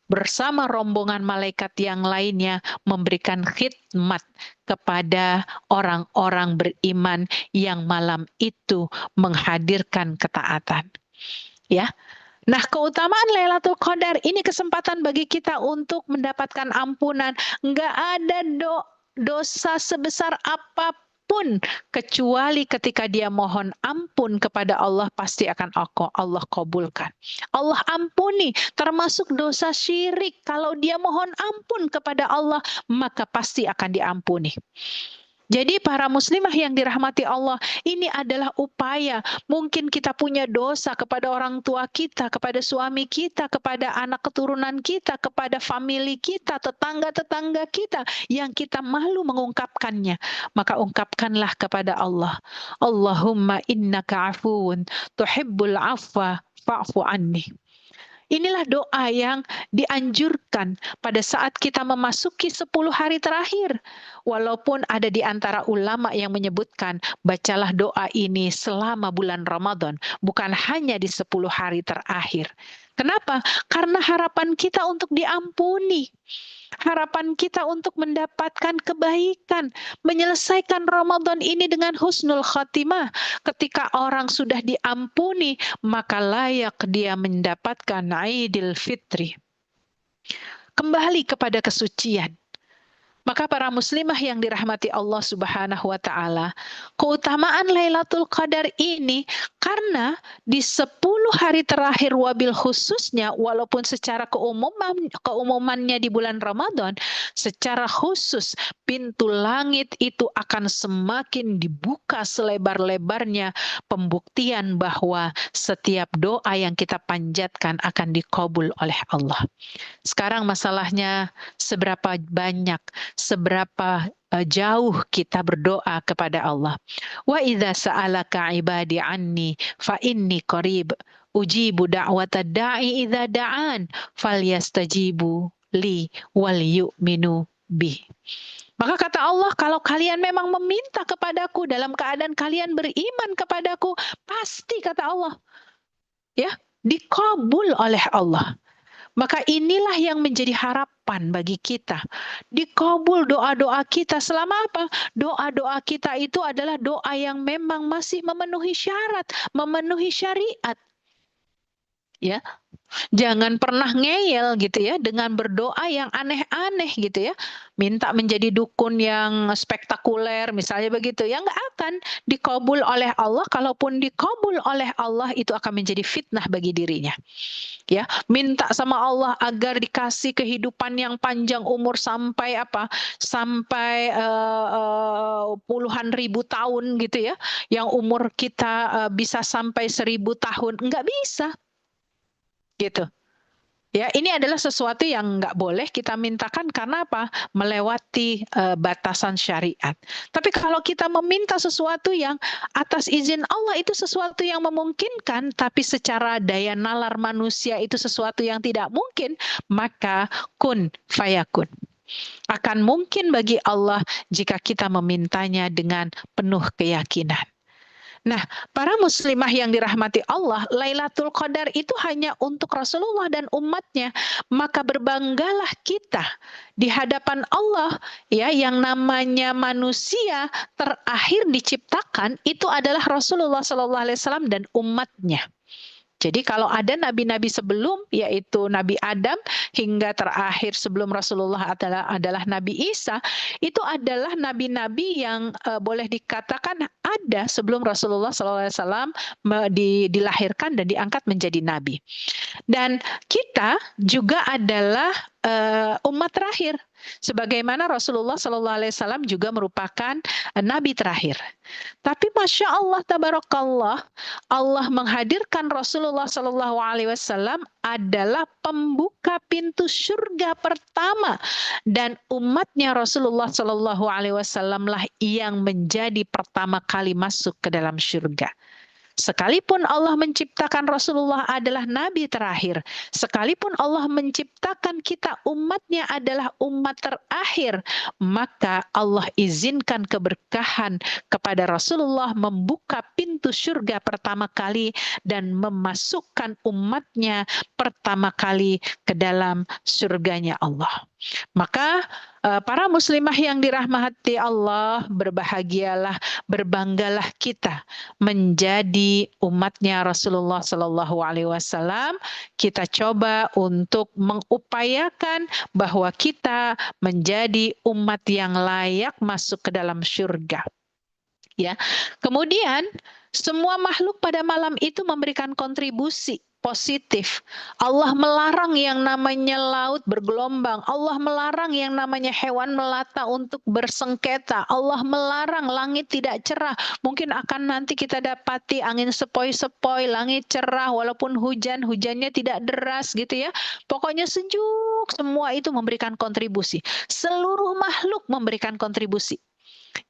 Bersama rombongan malaikat yang lainnya memberikan khidmat kepada orang-orang beriman yang malam itu menghadirkan ketaatan. Ya. Nah, keutamaan Lailatul Qadar ini kesempatan bagi kita untuk mendapatkan ampunan. Enggak ada dosa sebesar apapun kecuali ketika dia mohon ampun kepada Allah pasti akan Allah kabulkan. Allah ampuni, termasuk dosa syirik. Kalau dia mohon ampun kepada Allah, maka pasti akan diampuni. Jadi para muslimah yang dirahmati Allah, ini adalah upaya. Mungkin kita punya dosa kepada orang tua kita, kepada suami kita, kepada anak keturunan kita, kepada famili kita, tetangga-tetangga kita yang kita malu mengungkapkannya. Maka ungkapkanlah kepada Allah. Allahumma innaka afuun tuhibbul afwa fa'fu anni. Inilah doa yang dianjurkan pada saat kita memasuki 10 hari terakhir. Walaupun ada di antara ulama yang menyebutkan, bacalah doa ini selama bulan Ramadan, bukan hanya di 10 hari terakhir. Kenapa? Karena harapan kita untuk diampuni. Harapan kita untuk mendapatkan kebaikan, menyelesaikan Ramadan ini dengan husnul khatimah. Ketika orang sudah diampuni, maka layak dia mendapatkan Idul Fitri. Kembali kepada kesucian. Maka para muslimah yang dirahmati Allah Subhanahu wa taala, keutamaan Lailatul Qadar ini karena di 10 hari terakhir wabil khususnya, walaupun secara keumumannya di bulan Ramadan, secara khusus pintu langit itu akan semakin dibuka selebar-lebarnya, pembuktian bahwa setiap doa yang kita panjatkan akan dikabul oleh Allah. Sekarang masalahnya seberapa banyak, seberapa jauh kita berdoa kepada Allah. Wa idza sa'alaka ibadi anni fa inni qarib ujibu da'watad da'i idza da'an falyastajibu li wal yu'minu bi. Maka kata Allah, kalau kalian memang meminta kepadaku dalam keadaan kalian beriman kepadaku, pasti kata Allah, ya, dikabul oleh Allah. Maka inilah yang menjadi harapan bagi kita. Dikabul doa-doa kita selama apa? Doa-doa kita itu adalah doa yang memang masih memenuhi syarat, memenuhi syariat. Ya. Jangan pernah ngeyel gitu ya dengan berdoa yang aneh-aneh gitu ya. Minta menjadi dukun yang spektakuler misalnya begitu ya, nggak akan dikabul oleh Allah. Kalaupun dikabul oleh Allah itu akan menjadi fitnah bagi dirinya. Ya, minta sama Allah agar dikasih kehidupan yang panjang umur sampai apa? Sampai puluhan ribu tahun gitu ya. Yang umur kita bisa sampai 1000 tahun, nggak bisa gitu. Ya, ini adalah sesuatu yang nggak boleh kita mintakan karena apa? Melewati batasan syariat. Tapi kalau kita meminta sesuatu yang atas izin Allah itu sesuatu yang memungkinkan, tapi secara daya nalar manusia itu sesuatu yang tidak mungkin, maka kun fayakun. Akan mungkin bagi Allah jika kita memintanya dengan penuh keyakinan. Nah, para muslimah yang dirahmati Allah, Lailatul Qadar itu hanya untuk Rasulullah dan umatnya. Maka berbanggalah kita di hadapan Allah, ya, yang namanya manusia terakhir diciptakan itu adalah Rasulullah SAW dan umatnya. Jadi kalau ada nabi-nabi sebelum, yaitu Nabi Adam hingga terakhir sebelum Rasulullah adalah Nabi Isa, itu adalah nabi-nabi yang boleh dikatakan ada sebelum Rasulullah SAW dilahirkan dan diangkat menjadi nabi. Dan kita juga adalah umat terakhir, sebagaimana Rasulullah SAW juga merupakan nabi terakhir. Tapi masya Allah, tabarakallah, Allah menghadirkan Rasulullah SAW adalah pembuka pintu surga pertama, dan umatnya Rasulullah SAW lah yang menjadi pertama kali masuk ke dalam surga. Sekalipun Allah menciptakan Rasulullah adalah nabi terakhir, sekalipun Allah menciptakan kita umatnya adalah umat terakhir, maka Allah izinkan keberkahan kepada Rasulullah membuka pintu surga pertama kali dan memasukkan umatnya pertama kali ke dalam surganya Allah. Maka para muslimah yang dirahmati Allah, berbahagialah, berbanggalah kita menjadi umatnya Rasulullah Sallallahu Alaihi Wasallam. Kita coba untuk mengupayakan bahwa kita menjadi umat yang layak masuk ke dalam surga. Ya, kemudian semua makhluk pada malam itu memberikan kontribusi positif. Allah melarang yang namanya laut bergelombang. Allah melarang yang namanya hewan melata untuk bersengketa. Allah melarang langit tidak cerah. Mungkin akan nanti kita dapati angin sepoi-sepoi, langit cerah walaupun hujannya tidak deras gitu ya. Pokoknya sejuk, semua itu memberikan kontribusi. Seluruh makhluk memberikan kontribusi.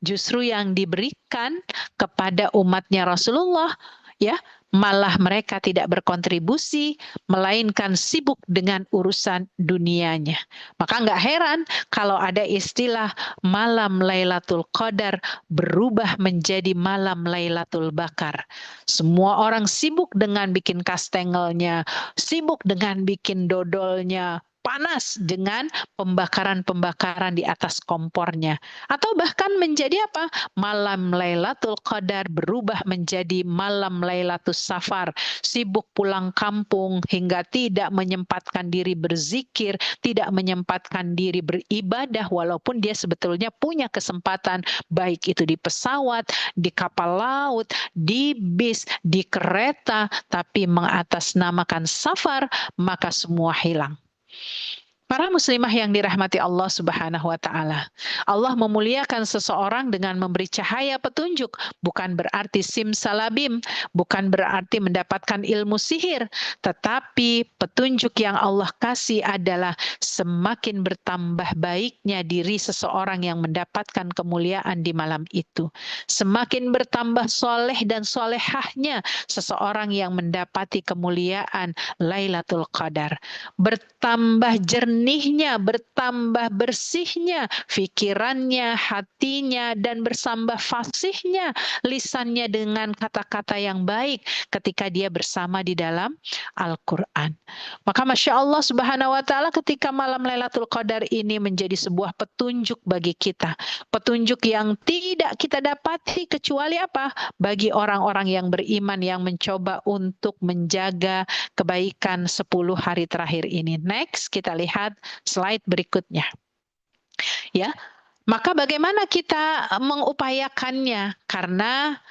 Justru yang diberikan kepada umatnya Rasulullah, ya, malah mereka tidak berkontribusi, melainkan sibuk dengan urusan dunianya. Maka nggak heran kalau ada istilah malam Lailatul Qadar berubah menjadi malam Lailatul Bakar. Semua orang sibuk dengan bikin kastengelnya, sibuk dengan bikin dodolnya, panas dengan pembakaran-pembakaran di atas kompornya. Atau bahkan menjadi apa? Malam Lailatul Qadar berubah menjadi malam Lailatul Safar. Sibuk pulang kampung hingga tidak menyempatkan diri berzikir, tidak menyempatkan diri beribadah walaupun dia sebetulnya punya kesempatan baik itu di pesawat, di kapal laut, di bis, di kereta, tapi mengatasnamakan safar, maka semua hilang. Para muslimah yang dirahmati Allah Subhanahu wa Ta'ala, Allah memuliakan seseorang dengan memberi cahaya petunjuk, bukan berarti simsalabim, bukan berarti mendapatkan ilmu sihir, tetapi petunjuk yang Allah kasih adalah semakin bertambah baiknya diri seseorang yang mendapatkan kemuliaan di malam itu, semakin bertambah soleh dan solehahnya seseorang yang mendapati kemuliaan Lailatul Qadar, bertambah jernih benihnya, bertambah bersihnya pikirannya, hatinya, dan bersambah fasihnya lisannya dengan kata-kata yang baik ketika dia bersama di dalam Al-Quran. Maka Masya Allah Subhanahu wa Ta'ala, ketika malam Lailatul Qadar ini menjadi sebuah petunjuk bagi kita, petunjuk yang tidak kita dapati kecuali apa? Bagi orang-orang yang beriman yang mencoba untuk menjaga kebaikan 10 hari terakhir ini. Next, kita lihat slide berikutnya. Ya, maka bagaimana kita mengupayakannya? Karena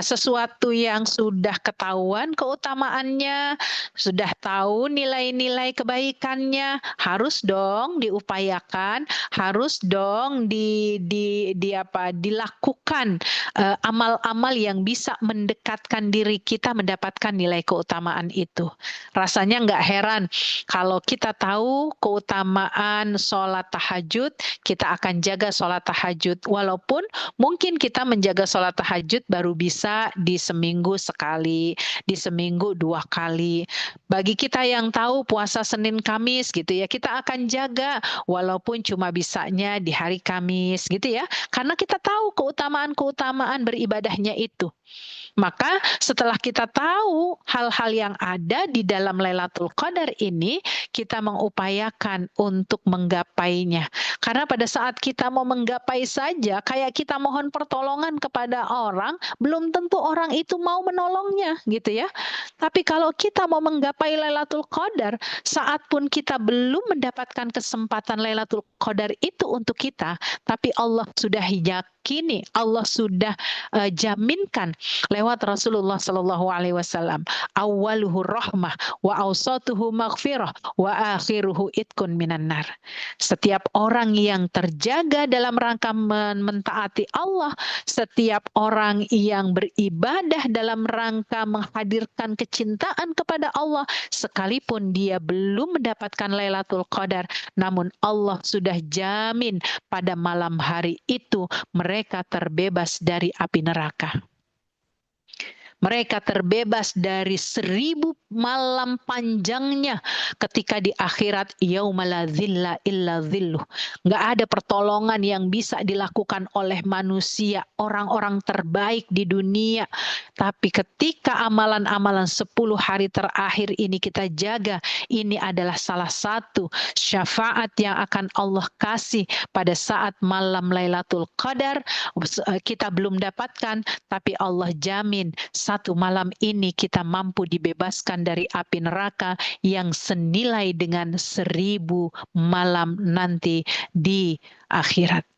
sesuatu yang sudah ketahuan keutamaannya, sudah tahu nilai-nilai kebaikannya, harus dong diupayakan, harus dong dilakukan amal-amal yang bisa mendekatkan diri kita mendapatkan nilai keutamaan itu. Rasanya nggak heran kalau kita tahu keutamaan sholat tahajud, kita akan jaga sholat tahajud, walaupun mungkin kita menjaga sholat tahajud baru bisa di seminggu sekali, di seminggu 2 kali. Bagi kita yang tahu puasa Senin Kamis gitu ya, kita akan jaga walaupun cuma bisanya di hari Kamis gitu ya, karena kita tahu keutamaan-keutamaan beribadahnya itu. Maka setelah kita tahu hal-hal yang ada di dalam Lailatul Qadar ini, kita mengupayakan untuk menggapainya. Karena pada saat kita mau menggapai saja, kayak kita mohon pertolongan kepada orang, belum tentu orang itu mau menolongnya, gitu ya. Tapi kalau kita mau menggapai Lailatul Qadar, saat pun kita belum mendapatkan kesempatan Lailatul Qadar itu untuk kita, tapi Allah sudah yakini, Allah sudah jaminkan lewat Rasulullah Shallallahu Alaihi Wasallam, awaluhu rahmah, wa awsatuhu maghfirah, wa akhiruhu itkun minan nar. Setiap orang yang terjaga dalam rangka mentaati Allah, setiap orang yang beribadah dalam rangka menghadirkan kecintaan kepada Allah, sekalipun dia belum mendapatkan Lailatul Qadar, namun Allah sudah jamin pada malam hari itu mereka terbebas dari api neraka. Mereka terbebas dari 1000 malam panjangnya ketika di akhirat yauma la dzilla illa dzilluh. Nggak ada pertolongan yang bisa dilakukan oleh manusia, orang-orang terbaik di dunia. Tapi ketika amalan-amalan 10 hari terakhir ini kita jaga, ini adalah salah satu syafaat yang akan Allah kasih pada saat malam Lailatul Qadar. Kita belum dapatkan, tapi Allah jamin satu malam ini kita mampu dibebaskan dari api neraka yang senilai dengan 1000 malam nanti di akhirat.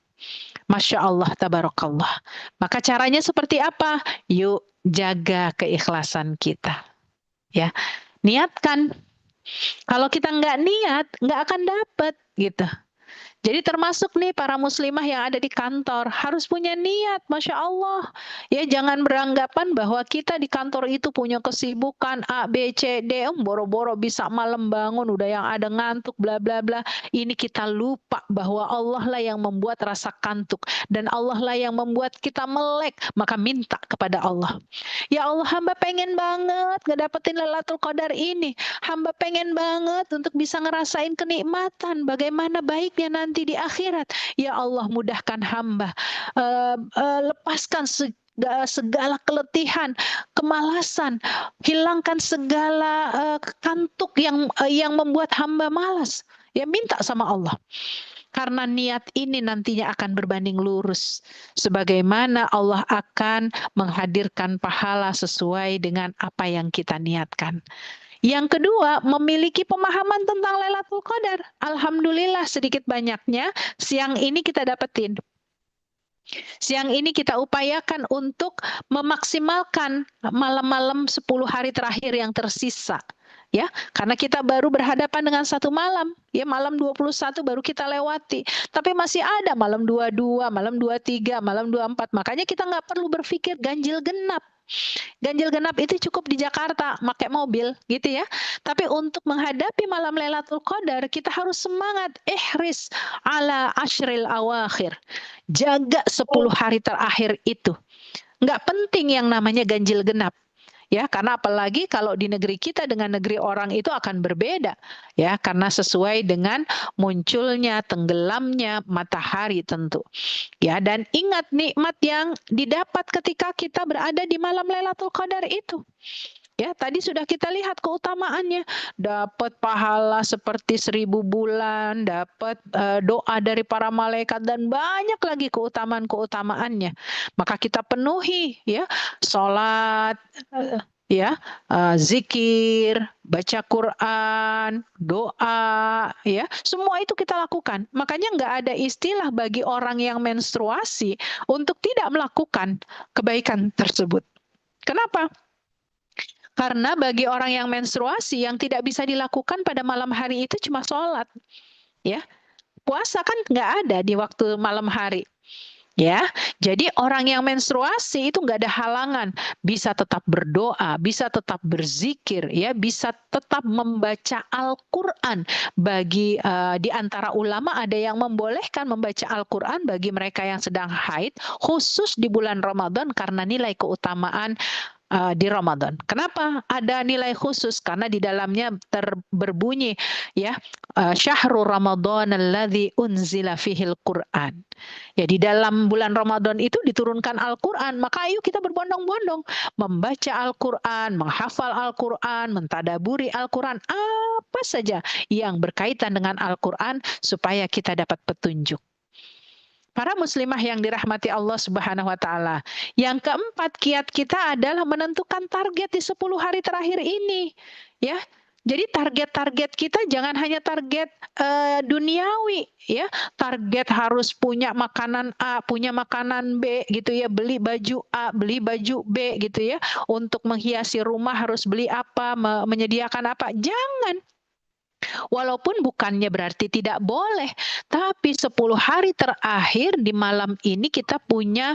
Masya Allah, tabarakallah. Maka caranya seperti apa? Yuk jaga keikhlasan kita. Ya, niatkan. Kalau kita nggak niat, nggak akan dapat gitu. Jadi termasuk nih para muslimah yang ada di kantor harus punya niat, Masya Allah. Ya jangan beranggapan bahwa kita di kantor itu punya kesibukan A, B, C, D, boro-boro bisa malam bangun, udah yang ada ngantuk, bla bla bla. Ini kita lupa bahwa Allah lah yang membuat rasa kantuk dan Allah lah yang membuat kita melek. Maka minta kepada Allah. Ya Allah, hamba pengen banget ngedapetin Lailatul Qadar ini. Hamba pengen banget untuk bisa ngerasain kenikmatan. Bagaimana baiknya nanti di akhirat. Ya Allah, mudahkan hamba. Lepaskan segala keletihan, kemalasan, hilangkan segala kantuk yang membuat hamba malas. Ya minta sama Allah. Karena niat ini nantinya akan berbanding lurus. Sebagaimana Allah akan menghadirkan pahala sesuai dengan apa yang kita niatkan. Yang kedua, memiliki pemahaman tentang Lailatul Qadar. Alhamdulillah sedikit banyaknya siang ini kita dapetin. Siang ini kita upayakan untuk memaksimalkan malam-malam 10 hari terakhir yang tersisa. Ya, karena kita baru berhadapan dengan satu malam, ya malam 21 baru kita lewati. Tapi masih ada malam 22, malam 23, malam 24. Makanya kita nggak perlu berpikir ganjil genap. Ganjil genap itu cukup di Jakarta, pakai mobil gitu ya. Tapi untuk menghadapi malam Lailatul Qadar, kita harus semangat ihris ala ashril awakhir. Jaga 10 hari terakhir itu. Nggak penting yang namanya ganjil genap. ya, karena apalagi kalau di negeri kita dengan negeri orang itu akan berbeda, ya, karena sesuai dengan munculnya, tenggelamnya matahari tentu. Ya, dan ingat nikmat yang didapat ketika kita berada di malam Lailatul Qadar itu. Ya, tadi sudah kita lihat keutamaannya, dapat pahala seperti 1000 bulan, dapat doa dari para malaikat dan banyak lagi keutamaan-keutamaannya. Maka kita penuhi ya, sholat, zikir, baca Quran, doa, ya, semua itu kita lakukan. Makanya nggak ada istilah bagi orang yang menstruasi untuk tidak melakukan kebaikan tersebut. Kenapa? Karena bagi orang yang menstruasi yang tidak bisa dilakukan pada malam hari itu cuma sholat, ya. Puasa kan nggak ada di waktu malam hari, ya. Jadi orang yang menstruasi itu nggak ada halangan, bisa tetap berdoa, bisa tetap berzikir, ya, bisa tetap membaca Al-Quran. Bagi di antara ulama ada yang membolehkan membaca Al-Quran bagi mereka yang sedang haid, khusus di bulan Ramadan karena nilai keutamaan di Ramadan. Kenapa ada nilai khusus? Karena di dalamnya berbunyi ya, syahrul Ramadan alladzi unzila fihil Quran. Ya, di dalam bulan Ramadan itu diturunkan Al-Quran, maka ayo kita berbondong-bondong membaca Al-Quran, menghafal Al-Quran, mentadaburi Al-Quran, apa saja yang berkaitan dengan Al-Quran supaya kita dapat petunjuk. Para muslimah yang dirahmati Allah Subhanahu wa taala. Yang keempat, kiat kita adalah menentukan target di 10 hari terakhir ini, ya. Jadi target-target kita jangan hanya target duniawi, ya. Target harus punya makanan A, punya makanan B gitu ya, beli baju A, beli baju B gitu ya. Untuk menghiasi rumah harus beli apa, menyediakan apa. Jangan. Walaupun bukannya berarti tidak boleh, tapi 10 hari terakhir di malam ini kita punya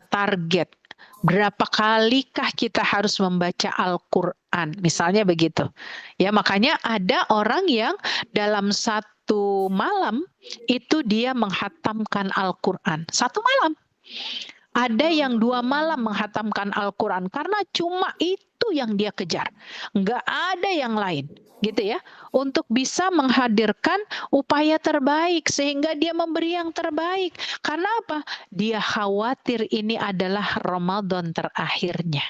target. Berapa kalikah kita harus membaca Al-Quran, misalnya begitu. Ya, makanya ada orang yang dalam satu malam itu dia menghatamkan Al-Quran. Satu malam. Ada yang 2 malam menghatamkan Al-Quran karena cuma itu yang dia kejar. Nggak ada yang lain. Gitu ya, untuk bisa menghadirkan upaya terbaik sehingga dia memberi yang terbaik. Karena apa? Dia khawatir ini adalah Ramadan terakhirnya.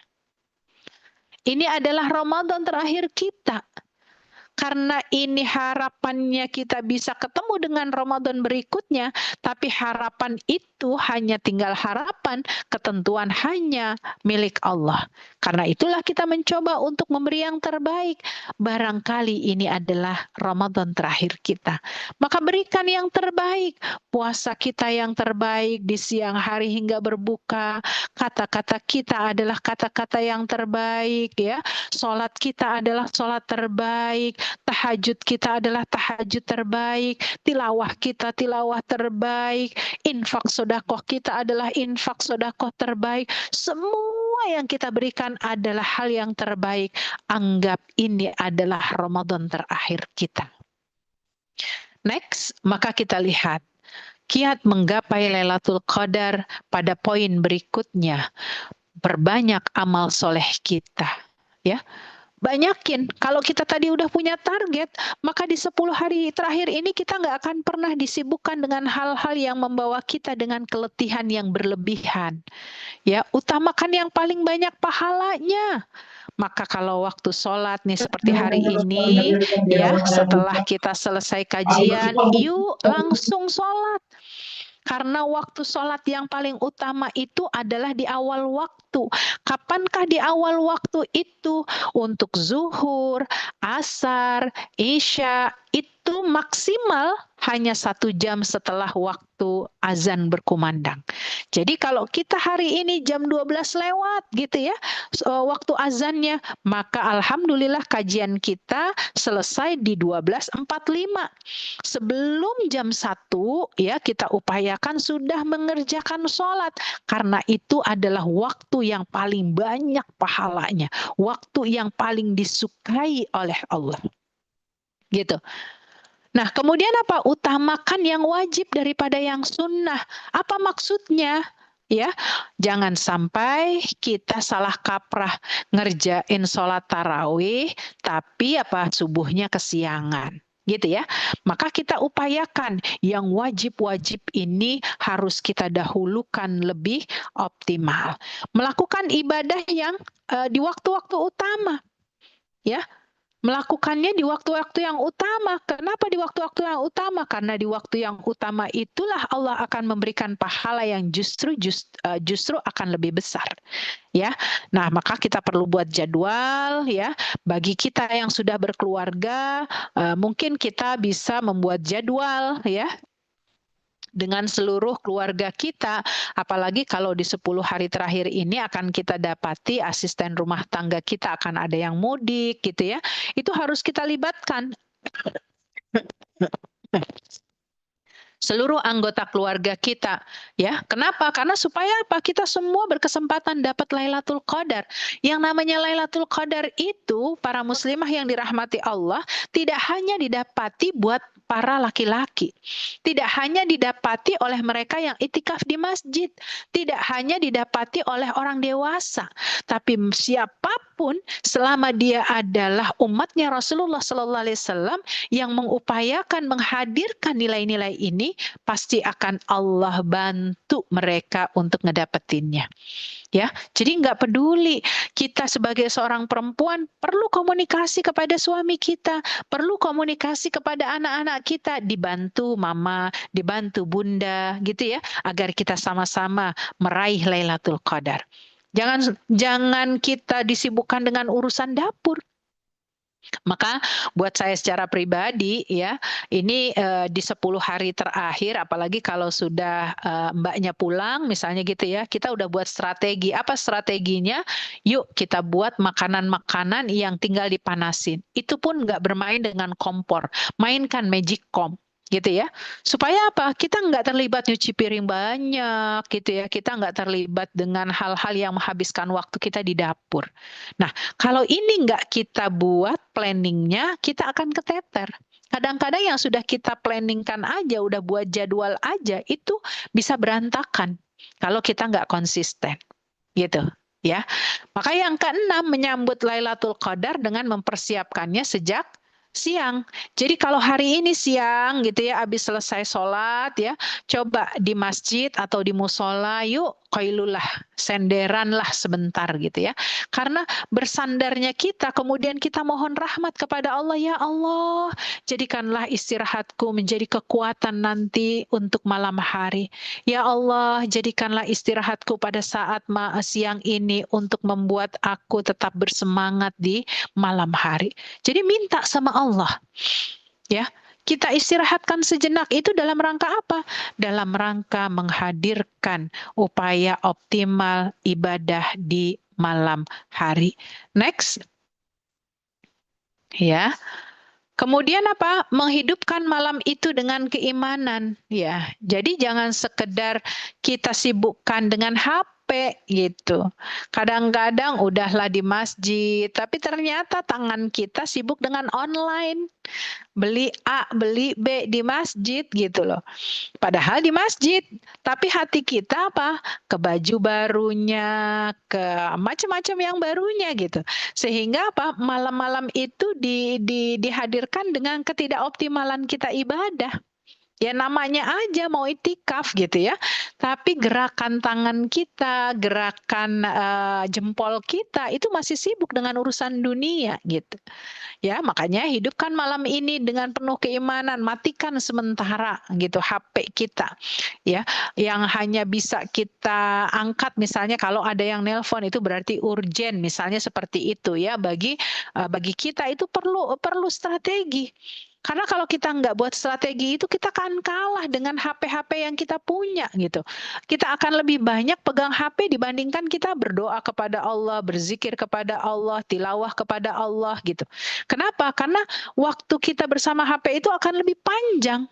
Ini adalah Ramadan terakhir kita. Karena ini harapannya kita bisa ketemu dengan Ramadan berikutnya, tapi harapan itu hanya tinggal harapan, ketentuan hanya milik Allah. Karena itulah kita mencoba untuk memberi yang terbaik. Barangkali ini adalah Ramadan terakhir kita. Maka berikan yang terbaik. Puasa kita yang terbaik di siang hari hingga berbuka. Kata-kata kita adalah kata-kata yang terbaik, ya. Salat kita adalah salat terbaik. Tahajud kita adalah tahajud terbaik, tilawah kita tilawah terbaik, infak sedekah kita adalah infak sedekah terbaik. Semua yang kita berikan adalah hal yang terbaik. Anggap ini adalah Ramadan terakhir kita. Next, maka kita lihat kiat menggapai Lailatul Qadar pada poin berikutnya. Perbanyak amal soleh kita, ya. Banyakin. Kalau kita tadi udah punya target, maka di 10 hari terakhir ini kita nggak akan pernah disibukkan dengan hal-hal yang membawa kita dengan keletihan yang berlebihan. Ya, utamakan yang paling banyak pahalanya. Maka kalau waktu sholat nih seperti hari ini, ya, setelah kita selesai kajian, yuk langsung sholat. Karena waktu sholat yang paling utama itu adalah di awal waktu. Kapankah di awal waktu itu? Untuk zuhur, asar, isya, itu maksimal hanya 1 jam setelah waktu azan berkumandang. Jadi kalau kita hari ini jam 12 lewat gitu ya, waktu azannya, maka alhamdulillah kajian kita selesai di 12.45. Sebelum jam 1 ya kita upayakan sudah mengerjakan sholat. Karena itu adalah waktu yang paling banyak pahalanya. Waktu yang paling disukai oleh Allah. Gitu. Nah, kemudian apa? Utamakan yang wajib daripada yang sunnah. Apa maksudnya? ya. Jangan sampai kita salah kaprah ngerjain sholat tarawih tapi subuhnya kesiangan gitu ya. Maka kita upayakan yang wajib-wajib ini harus kita dahulukan lebih optimal. Melakukan ibadah yang di waktu-waktu utama ya. Melakukannya di waktu-waktu yang utama. Kenapa di waktu-waktu yang utama? Karena di waktu yang utama itulah Allah akan memberikan pahala yang justru akan lebih besar. Ya, nah maka kita perlu buat jadwal ya. Bagi kita yang sudah berkeluarga, mungkin kita bisa membuat jadwal ya dengan seluruh keluarga kita, apalagi kalau di 10 hari terakhir ini akan kita dapati asisten rumah tangga kita akan ada yang mudik gitu ya, itu harus kita libatkan seluruh anggota keluarga kita ya. Kenapa? Karena supaya kita semua berkesempatan dapat Lailatul Qadar. Yang namanya Lailatul Qadar itu para muslimah yang dirahmati Allah tidak hanya didapati buat para laki-laki. Tidak hanya didapati oleh mereka yang itikaf di masjid, tidak hanya didapati oleh orang dewasa, tapi siapapun selama dia adalah umatnya Rasulullah Sallallahu Alaihi Wasallam yang mengupayakan menghadirkan nilai-nilai ini, pasti akan Allah bantu mereka untuk ngedapetinnya. Ya, jadi nggak peduli kita sebagai seorang perempuan perlu komunikasi kepada suami kita, perlu komunikasi kepada anak-anak kita, dibantu mama, dibantu bunda, gitu ya, agar kita sama-sama meraih Lailatul Qadar. Jangan kita disibukkan dengan urusan dapur. Maka buat saya secara pribadi ya, ini di 10 hari terakhir, apalagi kalau sudah mbaknya pulang misalnya gitu ya, kita udah buat strategi. Apa strateginya? Yuk kita buat makanan-makanan yang tinggal dipanasin. Itu pun nggak bermain dengan kompor, mainkan magic comb gitu ya, supaya apa? Kita nggak terlibat nyuci piring banyak gitu ya, kita nggak terlibat dengan hal-hal yang menghabiskan waktu kita di dapur. Nah, kalau ini nggak kita buat planningnya, kita akan keteter. Kadang-kadang yang sudah kita planningkan aja, udah buat jadwal aja, itu bisa berantakan kalau kita nggak konsisten, gitu ya. Maka yang keenam, menyambut Lailatul Qadar dengan mempersiapkannya sejak siang. Jadi kalau hari ini siang gitu ya, habis selesai sholat ya, coba di masjid atau di musola, yuk qailulah, senderan lah sebentar gitu ya. Karena bersandarnya kita, kemudian kita mohon rahmat kepada Allah, ya Allah, jadikanlah istirahatku menjadi kekuatan nanti untuk malam hari. Ya Allah, jadikanlah istirahatku pada saat siang ini untuk membuat aku tetap bersemangat di malam hari. Jadi minta sama Allah, ya. Kita istirahatkan sejenak itu dalam rangka apa? Dalam rangka menghadirkan upaya optimal ibadah di malam hari. Next. Ya. Kemudian apa? Menghidupkan malam itu dengan keimanan, ya. Jadi jangan sekedar kita sibukkan dengan HP gitu. Kadang-kadang udahlah di masjid, tapi ternyata tangan kita sibuk dengan online. Beli A, beli B di masjid gitu loh. Padahal di masjid, tapi hati kita apa? Ke baju barunya, ke macam-macam yang barunya gitu. Sehingga apa? Malam-malam itu dihadirkan dengan ketidakoptimalan kita ibadah. Ya namanya aja mau itikaf gitu ya, tapi gerakan tangan kita, gerakan jempol kita itu masih sibuk dengan urusan dunia gitu. Ya, makanya hidupkan malam ini dengan penuh keimanan, matikan sementara gitu HP kita. Ya, yang hanya bisa kita angkat misalnya kalau ada yang nelpon itu berarti urgent misalnya seperti itu ya. Bagi kita itu perlu strategi. Karena kalau kita nggak buat strategi itu kita akan kalah dengan HP-HP yang kita punya gitu. Kita akan lebih banyak pegang HP dibandingkan kita berdoa kepada Allah, berzikir kepada Allah, tilawah kepada Allah gitu. Kenapa? Karena waktu kita bersama HP itu akan lebih panjang.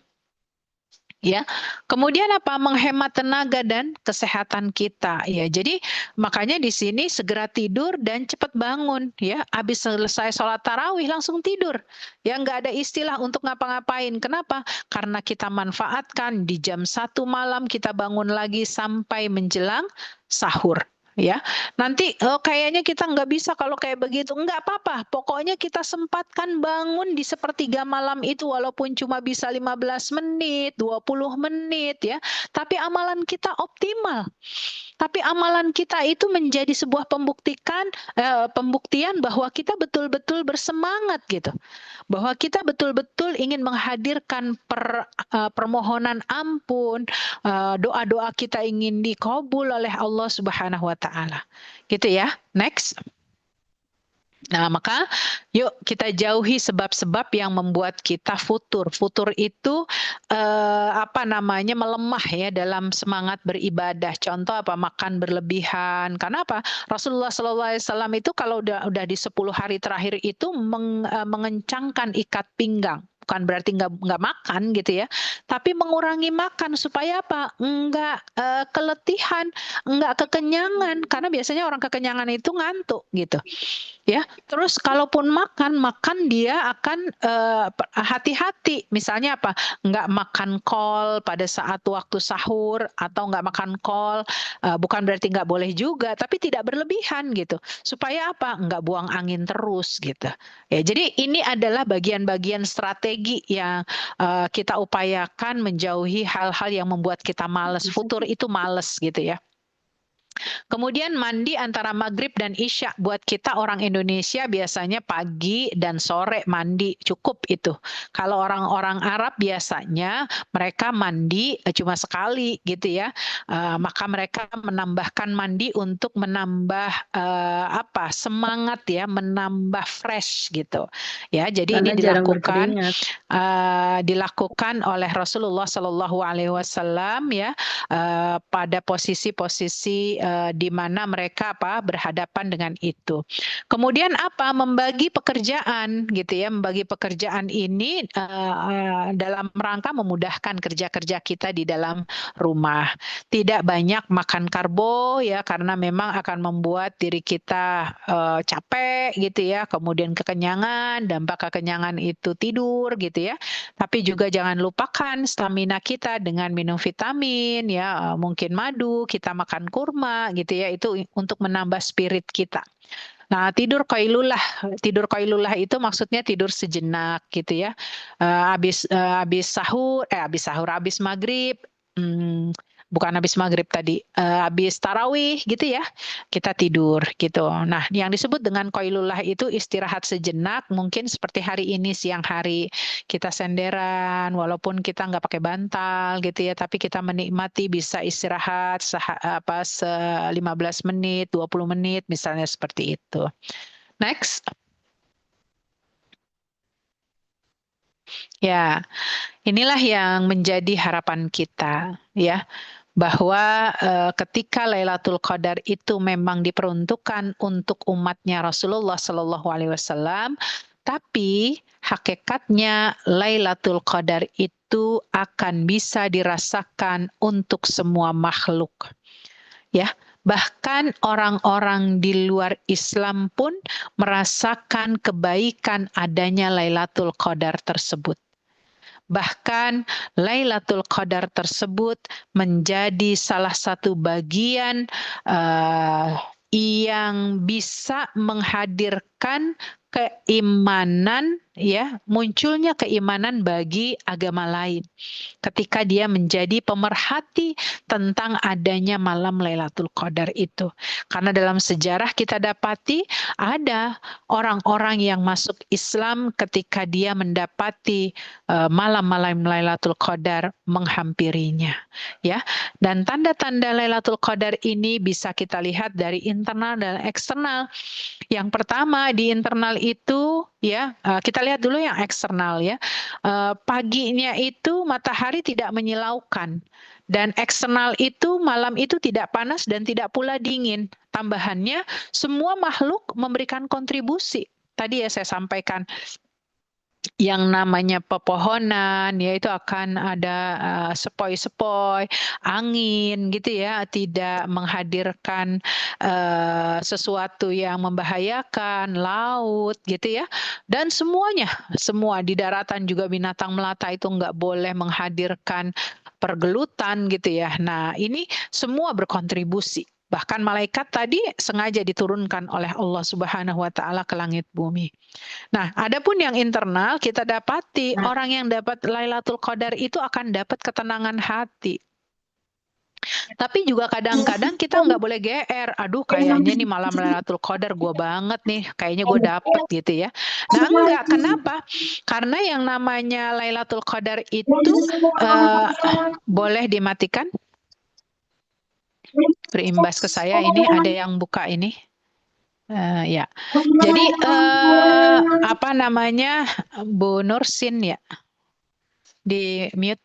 Ya, kemudian apa? Menghemat tenaga dan kesehatan kita. Ya, jadi makanya di sini segera tidur dan cepat bangun. Ya, habis selesai sholat tarawih langsung tidur. Ya, nggak ada istilah untuk ngapa-ngapain. Kenapa? Karena kita manfaatkan di jam 1 malam kita bangun lagi sampai menjelang sahur. Ya, nanti kayaknya kita nggak bisa kalau kayak begitu. Nggak apa-apa, pokoknya kita sempatkan bangun di sepertiga malam itu walaupun cuma bisa 15 menit, 20 menit ya. Tapi amalan kita optimal. Tapi amalan kita itu menjadi sebuah pembuktian bahwa kita betul-betul bersemangat gitu. Bahwa kita betul-betul ingin menghadirkan permohonan ampun, doa-doa kita ingin dikabul oleh Allah Subhanahu wa taala. Gitu ya. Next. Nah, maka yuk kita jauhi sebab-sebab yang membuat kita futur. Futur itu melemah ya dalam semangat beribadah. Contoh apa? Makan berlebihan. Karena apa? Rasulullah SAW itu kalau udah di 10 hari terakhir itu mengencangkan ikat pinggang. Bukan berarti nggak makan gitu ya, tapi mengurangi makan supaya apa? Nggak keletihan, nggak kekenyangan. Karena biasanya orang kekenyangan itu ngantuk gitu. Ya, terus kalaupun makan dia akan hati-hati. Misalnya apa? Nggak makan kol pada saat waktu sahur atau nggak makan kol, bukan berarti nggak boleh juga, tapi tidak berlebihan gitu. Supaya apa? Nggak buang angin terus gitu. Ya, jadi ini adalah bagian-bagian strategi yang kita upayakan menjauhi hal-hal yang membuat kita malas. Futur itu malas gitu ya. Kemudian mandi antara maghrib dan isya. Buat kita orang Indonesia biasanya pagi dan sore mandi, cukup itu. Kalau orang-orang Arab biasanya mereka mandi cuma sekali gitu ya. Maka mereka menambahkan mandi untuk menambah semangat ya, menambah fresh gitu. Ya, jadi Karena ini jarang dilakukan oleh Rasulullah Shallallahu Alaihi Wasallam ya, pada posisi-posisi di mana mereka berhadapan dengan itu. Kemudian membagi pekerjaan gitu ya, membagi pekerjaan ini dalam rangka memudahkan kerja-kerja kita di dalam rumah. Tidak banyak makan karbo ya, karena memang akan membuat diri kita capek gitu ya, kemudian kekenyangan, dampak kekenyangan itu tidur gitu ya. Tapi juga jangan lupakan stamina kita dengan minum vitamin ya, mungkin madu, kita makan kurma gitu ya, itu untuk menambah spirit kita. Nah, tidur qailulah itu maksudnya tidur sejenak gitu ya. Habis maghrib, bukan habis maghrib tadi, habis tarawih gitu ya, kita tidur gitu. Nah, yang disebut dengan qailulah itu istirahat sejenak, mungkin seperti hari ini siang hari kita senderan, walaupun kita nggak pakai bantal gitu ya, tapi kita menikmati bisa istirahat 15 menit, 20 menit misalnya seperti itu. Next. Ya, inilah yang menjadi harapan kita ya, bahwa ketika Lailatul Qadar itu memang diperuntukkan untuk umatnya Rasulullah Shallallahu Alaihi Wasallam, tapi hakikatnya Lailatul Qadar itu akan bisa dirasakan untuk semua makhluk. Ya, bahkan orang-orang di luar Islam pun merasakan kebaikan adanya Lailatul Qadar tersebut. Bahkan Lailatul Qadar tersebut menjadi salah satu bagian yang bisa menghadirkan keimanan ya, munculnya keimanan bagi agama lain ketika dia menjadi pemerhati tentang adanya malam Lailatul Qadar itu. Karena dalam sejarah kita dapati ada orang-orang yang masuk Islam ketika dia mendapati malam-malam Lailatul Qadar menghampirinya ya. Dan tanda-tanda Lailatul Qadar ini bisa kita lihat dari internal dan eksternal. Yang pertama di internal itu ya, kita lihat dulu yang eksternal ya. Paginya itu matahari tidak menyilaukan, dan eksternal itu malam itu tidak panas dan tidak pula dingin. Tambahannya semua makhluk memberikan kontribusi. Tadi ya saya sampaikan yang namanya pepohonan, ya itu akan ada sepoi-sepoi, angin gitu ya, tidak menghadirkan sesuatu yang membahayakan, laut gitu ya, dan semuanya, semua di daratan juga binatang melata itu nggak boleh menghadirkan pergelutan gitu ya. Nah ini semua berkontribusi. Bahkan malaikat tadi sengaja diturunkan oleh Allah Subhanahu wa taala ke langit bumi. Nah, adapun yang internal kita dapati orang yang dapat Lailatul Qadar itu akan dapat ketenangan hati. Tapi juga kadang-kadang kita nggak boleh GR. Aduh, kayaknya nih malam Lailatul Qadar gue banget nih. Kayaknya gue dapet gitu ya. Nah, enggak. Kenapa? Karena yang namanya Lailatul Qadar itu boleh dimatikan. Berimbas ke saya ini ada yang buka ini. Ya. Jadi apa namanya Bu Nursin ya? Di mute.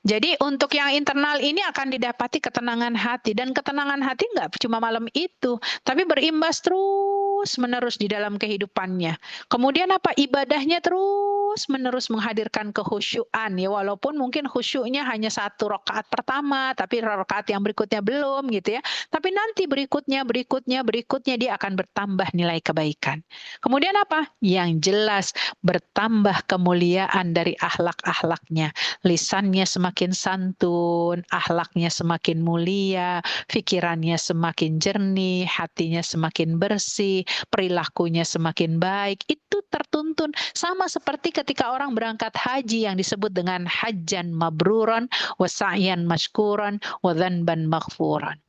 Jadi untuk yang internal ini akan didapati ketenangan hati, dan ketenangan hati nggak cuma malam itu, tapi berimbas terus menerus di dalam kehidupannya. Kemudian apa, ibadahnya terus menerus menghadirkan kehusyuan ya, walaupun mungkin khusyuknya hanya 1 rakaat pertama, tapi rakaat yang berikutnya belum gitu ya. Tapi nanti berikutnya dia akan bertambah nilai kebaikan. Kemudian apa? Yang jelas bertambah kemuliaan dari akhlak-akhlaknya. Lisannya semakin santun, akhlaknya semakin mulia, pikirannya semakin jernih, hatinya semakin bersih, perilakunya semakin baik. Itu tertuntun sama seperti ketika orang berangkat haji yang disebut dengan hajjan mabruran, wa sa'yan mashkuran, wa dhanban maghfuran.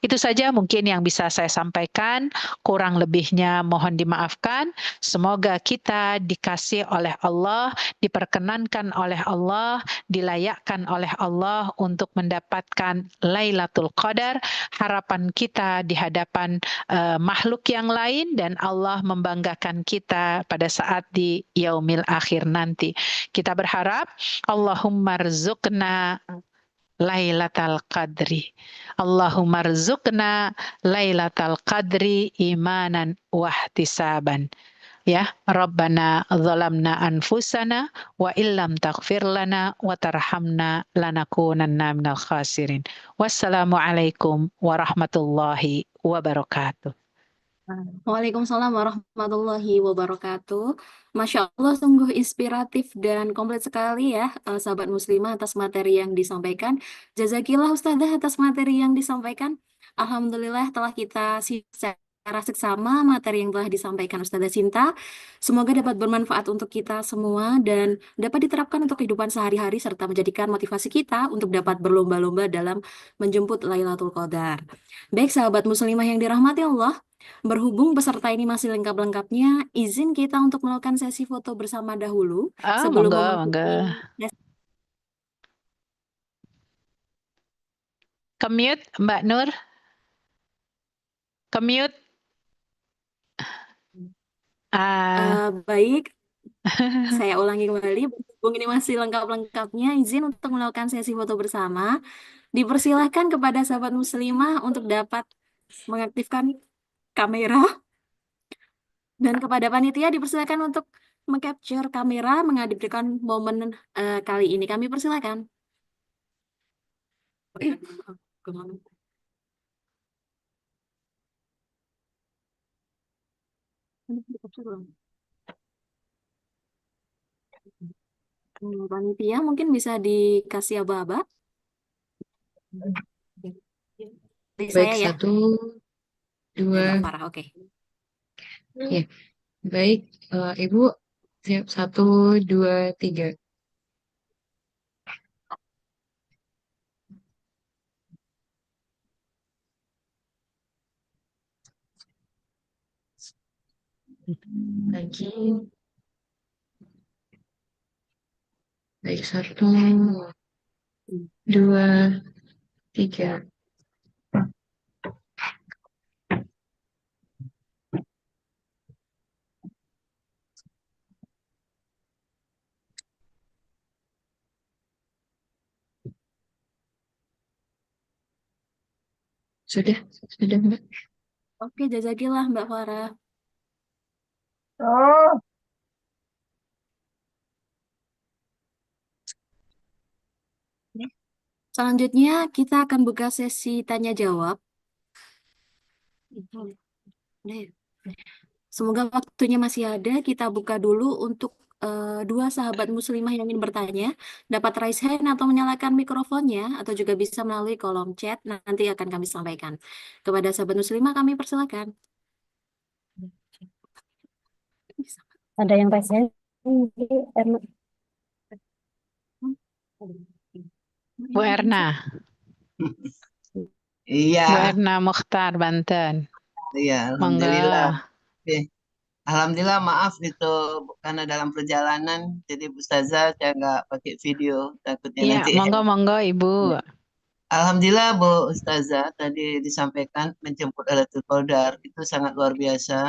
Itu saja mungkin yang bisa saya sampaikan. Kurang lebihnya mohon dimaafkan. Semoga kita dikasih oleh Allah, diperkenankan oleh Allah, dilayakkan oleh Allah untuk mendapatkan Lailatul Qadar. Harapan kita di hadapan makhluk yang lain, dan Allah membanggakan kita pada saat di yaumil akhir nanti. Kita berharap Allahumma rzuqna Lailatul Qadri. Allahumma rzuqna Lailatul Qadri imanan wahtisaban. Ya, Rabbana zalamna anfusana wa illam taghfir lana wa tarhamna lanakunanna minal khasirin. Wassalamualaikum warahmatullahi wabarakatuh. Waalaikumsalam warahmatullahi wabarakatuh. Masya Allah, sungguh inspiratif dan komplit sekali ya, sahabat muslimah atas materi yang disampaikan. Jazakillah Ustazah atas materi yang disampaikan. Alhamdulillah telah kita secara seksama materi yang telah disampaikan Ustazah Sinta. Semoga dapat bermanfaat untuk kita semua dan dapat diterapkan untuk kehidupan sehari-hari serta menjadikan motivasi kita untuk dapat berlomba-lomba dalam menjemput Lailatul Qadar. Baik sahabat muslimah yang dirahmati Allah, berhubung peserta ini masih lengkap-lengkapnya, izin kita untuk melakukan sesi foto bersama dahulu sebelum Monggo, memasuki monggo. sesi. Kemute, Mbak Nur. Kemute. Baik, saya ulangi kembali. Berhubung ini masih lengkap-lengkapnya, izin untuk melakukan sesi foto bersama. Dipersilahkan kepada sahabat muslimah untuk dapat mengaktifkan kamera, dan kepada panitia dipersilakan untuk mengcapture kamera menghadirkan momen kali ini. Kami persilakan. Panitia mungkin bisa dikasih aba-aba dari Baik, saya ya. 1, Ya, 2, Mbak Farah, oke. ya. Baik, Ibu siap, 1, 2, 3. Lagi. Baik, 1, 2, 3. Sudah, Mbak. Oke, jazakillah Mbak Farah. Selanjutnya kita akan buka sesi tanya jawab. Udah ya? Semoga waktunya masih ada. Kita buka dulu untuk dua sahabat muslimah yang ingin bertanya. Dapat raise hand atau menyalakan mikrofonnya, atau juga bisa melalui kolom chat. Nanti akan kami sampaikan. Kepada sahabat muslimah kami persilakan. Ada yang raise hand? Erna. Bu Erna, Iya, Bu Erna Mukhtar, Banten. iya, alhamdulillah. Monggo. Oke. Alhamdulillah, maaf itu karena dalam perjalanan, jadi Bu Ustazah saya nggak pakai video, takutnya Iya, nanti. monggo Ibu. Alhamdulillah Bu Ustazah tadi disampaikan menjemput Lailatul Qadar itu sangat luar biasa.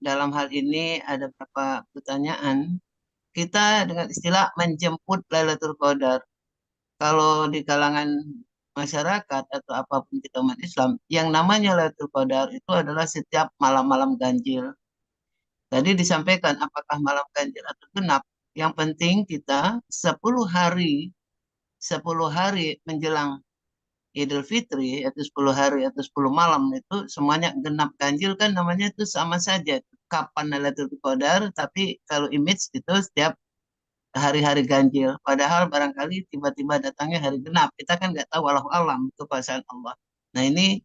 Dalam hal ini ada beberapa pertanyaan. Kita dengan istilah menjemput Lailatul Qadar. Kalau di kalangan masyarakat atau apapun kita umat Islam, yang namanya Lailatul Qadar itu adalah setiap malam-malam ganjil. Tadi disampaikan apakah malam ganjil atau genap. Yang penting kita 10 hari menjelang Idul Fitri, yaitu 10 hari atau 10 malam itu semuanya genap ganjil kan namanya itu sama saja. Kapan Lailatul Qadar, tapi kalau image itu setiap hari-hari ganjil. Padahal barangkali tiba-tiba datangnya hari genap. Kita kan nggak tahu walau alam kekuasaan Allah. Nah ini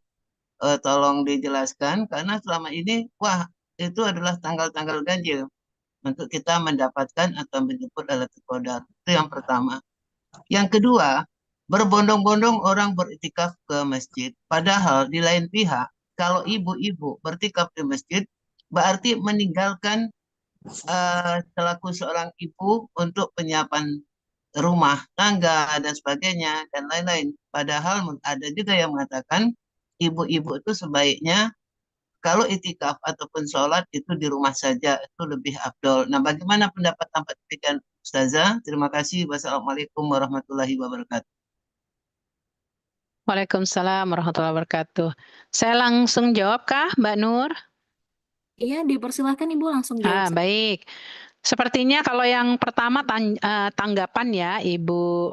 tolong dijelaskan karena selama ini wah itu adalah tanggal-tanggal ganjil untuk kita mendapatkan atau menjemput Lailatul Qadar. Itu yang pertama. Yang kedua, berbondong-bondong orang beriktikaf ke masjid. Padahal di lain pihak, kalau ibu-ibu beriktikaf di masjid, berarti meninggalkan selaku seorang ibu untuk penyiapan rumah tangga dan sebagainya dan lain-lain. Padahal ada juga yang mengatakan ibu-ibu itu sebaiknya kalau itikaf ataupun sholat itu di rumah saja itu lebih afdol. Nah, bagaimana pendapat demikian Ustazah? Terima kasih. Wassalamualaikum warahmatullahi wabarakatuh. Waalaikumsalam warahmatullahi wabarakatuh. Saya langsung jawab kah, Mbak Nur? Iya, dipersilahkan Ibu langsung jawab. Baik. Sepertinya kalau yang pertama tanggapan ya, Ibu.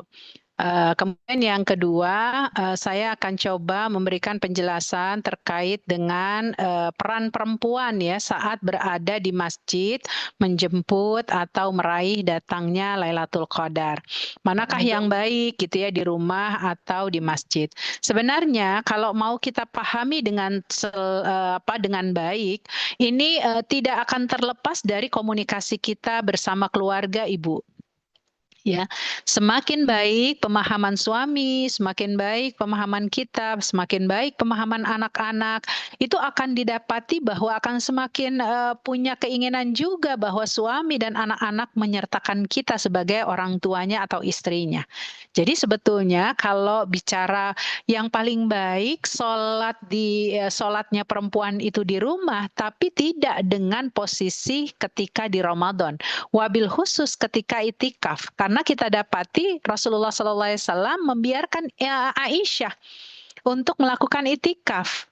Kemudian yang kedua, saya akan coba memberikan penjelasan terkait dengan peran perempuan ya saat berada di masjid menjemput atau meraih datangnya Lailatul Qadar. Manakah yang baik gitu ya di rumah atau di masjid? Sebenarnya kalau mau kita pahami dengan dengan baik, ini tidak akan terlepas dari komunikasi kita bersama keluarga, Ibu. Ya, semakin baik pemahaman suami, semakin baik pemahaman kita, semakin baik pemahaman anak-anak, itu akan didapati bahwa akan semakin punya keinginan juga bahwa suami dan anak-anak menyertakan kita sebagai orang tuanya atau istrinya. Jadi sebetulnya kalau bicara yang paling baik sholatnya perempuan itu di rumah, tapi tidak dengan posisi ketika di Ramadan. Wabil khusus ketika itikaf, karena kita dapati Rasulullah SAW membiarkan Aisyah untuk melakukan itikaf.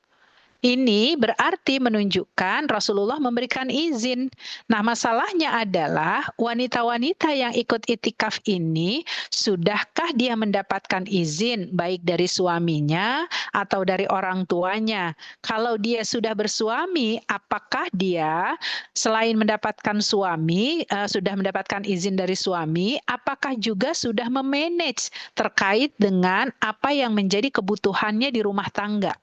Ini berarti menunjukkan Rasulullah memberikan izin. Nah, masalahnya adalah wanita-wanita yang ikut itikaf ini, sudahkah dia mendapatkan izin baik dari suaminya atau dari orang tuanya? Kalau dia sudah bersuami, apakah dia selain mendapatkan suami, sudah mendapatkan izin dari suami, apakah juga sudah memanage terkait dengan apa yang menjadi kebutuhannya di rumah tangga?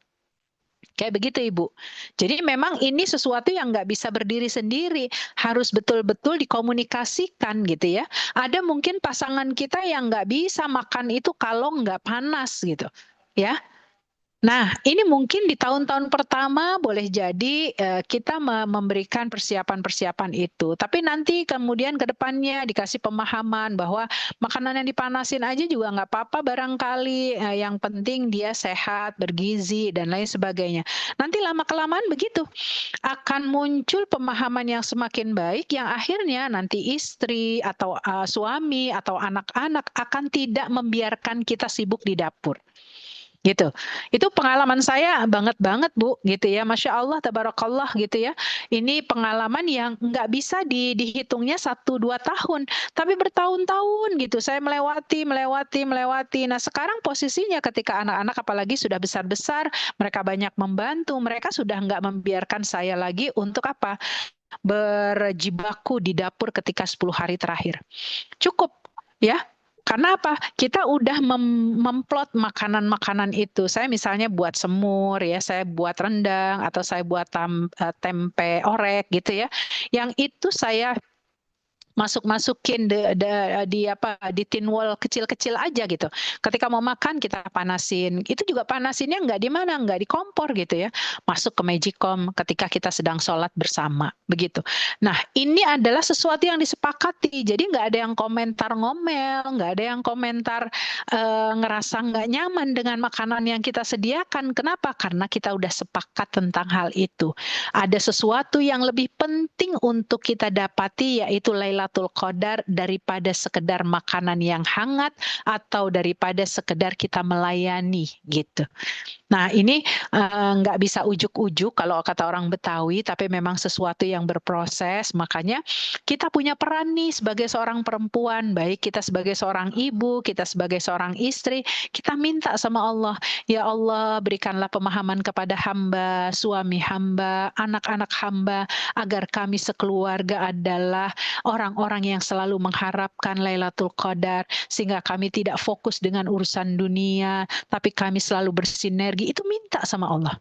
Kayak begitu Ibu. Jadi memang ini sesuatu yang nggak bisa berdiri sendiri, harus betul-betul dikomunikasikan gitu ya. Ada mungkin pasangan kita yang nggak bisa makan itu kalau nggak panas gitu, ya. Nah, ini mungkin di tahun-tahun pertama boleh jadi kita memberikan persiapan-persiapan itu. Tapi nanti kemudian ke depannya dikasih pemahaman bahwa makanan yang dipanasin aja juga nggak apa-apa barangkali. Yang penting dia sehat, bergizi, dan lain sebagainya. Nanti lama-kelamaan begitu. Akan muncul pemahaman yang semakin baik yang akhirnya nanti istri atau suami atau anak-anak akan tidak membiarkan kita sibuk di dapur. gitu. Itu pengalaman saya banget Bu, gitu ya. Masya Allah, tabarakallah gitu ya. Ini pengalaman yang nggak bisa dihitungnya 1-2 tahun, tapi bertahun-tahun gitu. Saya melewati. Nah sekarang posisinya ketika anak-anak apalagi sudah besar-besar, mereka banyak membantu, mereka sudah nggak membiarkan saya lagi untuk apa? Berjibaku di dapur ketika 10 hari terakhir. Cukup ya. Karena apa? Kita udah memplot makanan-makanan itu. Saya misalnya buat semur ya, saya buat rendang atau saya buat tempe orek gitu ya. Yang itu saya masukin di tin wall kecil-kecil aja gitu. Ketika mau makan kita panasin. Itu juga panasinnya nggak di mana, nggak di kompor gitu ya. Masuk ke Magicom ketika kita sedang sholat bersama, begitu. Nah ini adalah sesuatu yang disepakati. Jadi nggak ada yang komentar ngomel, nggak ada yang komentar ngerasa nggak nyaman dengan makanan yang kita sediakan. Kenapa? Karena kita udah sepakat tentang hal itu. Ada sesuatu yang lebih penting untuk kita dapati, yaitu Lailatul Qadar, daripada sekedar makanan yang hangat atau daripada sekedar kita melayani gitu. Nah ini nggak bisa ujuk-ujuk kalau kata orang Betawi, tapi memang sesuatu yang berproses. Makanya kita punya peran nih sebagai seorang perempuan, baik kita sebagai seorang ibu, kita sebagai seorang istri, kita minta sama Allah, ya Allah berikanlah pemahaman kepada hamba, suami hamba, anak-anak hamba, agar kami sekeluarga adalah orang-orang yang selalu mengharapkan Lailatul Qadar, sehingga kami tidak fokus dengan urusan dunia, tapi kami selalu bersinergi. Itu minta sama Allah.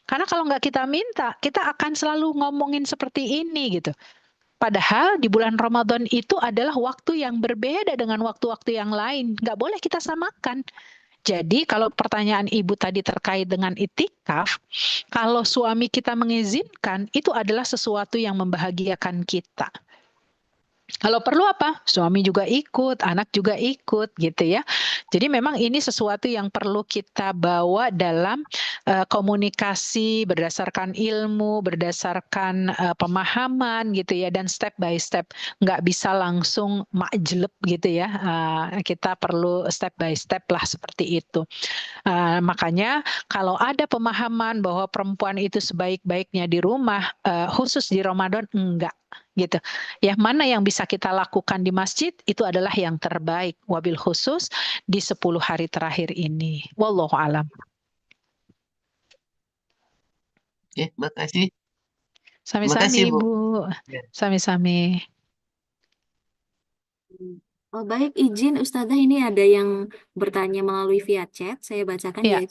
Karena kalau nggak kita minta, kita akan selalu ngomongin seperti ini gitu. Padahal di bulan Ramadan itu adalah waktu yang berbeda dengan waktu-waktu yang lain. Nggak boleh kita samakan. Jadi kalau pertanyaan Ibu tadi terkait dengan itikaf, kalau suami kita mengizinkan, itu adalah sesuatu yang membahagiakan kita. Kalau perlu apa? Suami juga ikut, anak juga ikut gitu ya. Jadi memang ini sesuatu yang perlu kita bawa dalam komunikasi berdasarkan ilmu, berdasarkan pemahaman gitu ya, dan step by step. Nggak bisa langsung majleb gitu ya. Kita perlu step by step lah seperti itu. Makanya kalau ada pemahaman bahwa perempuan itu sebaik-baiknya di rumah, khusus di Ramadan enggak gitu. Ya, mana yang bisa kita lakukan di masjid itu adalah yang terbaik, wabil khusus di 10 hari terakhir ini. Wallahu alam. Oke, terima kasih. Sami-sami Bu. Bu. Ya. Sami-sami. Oh, baik, izin Ustazah, ini ada yang bertanya melalui via chat. Saya bacakan Iya. ya.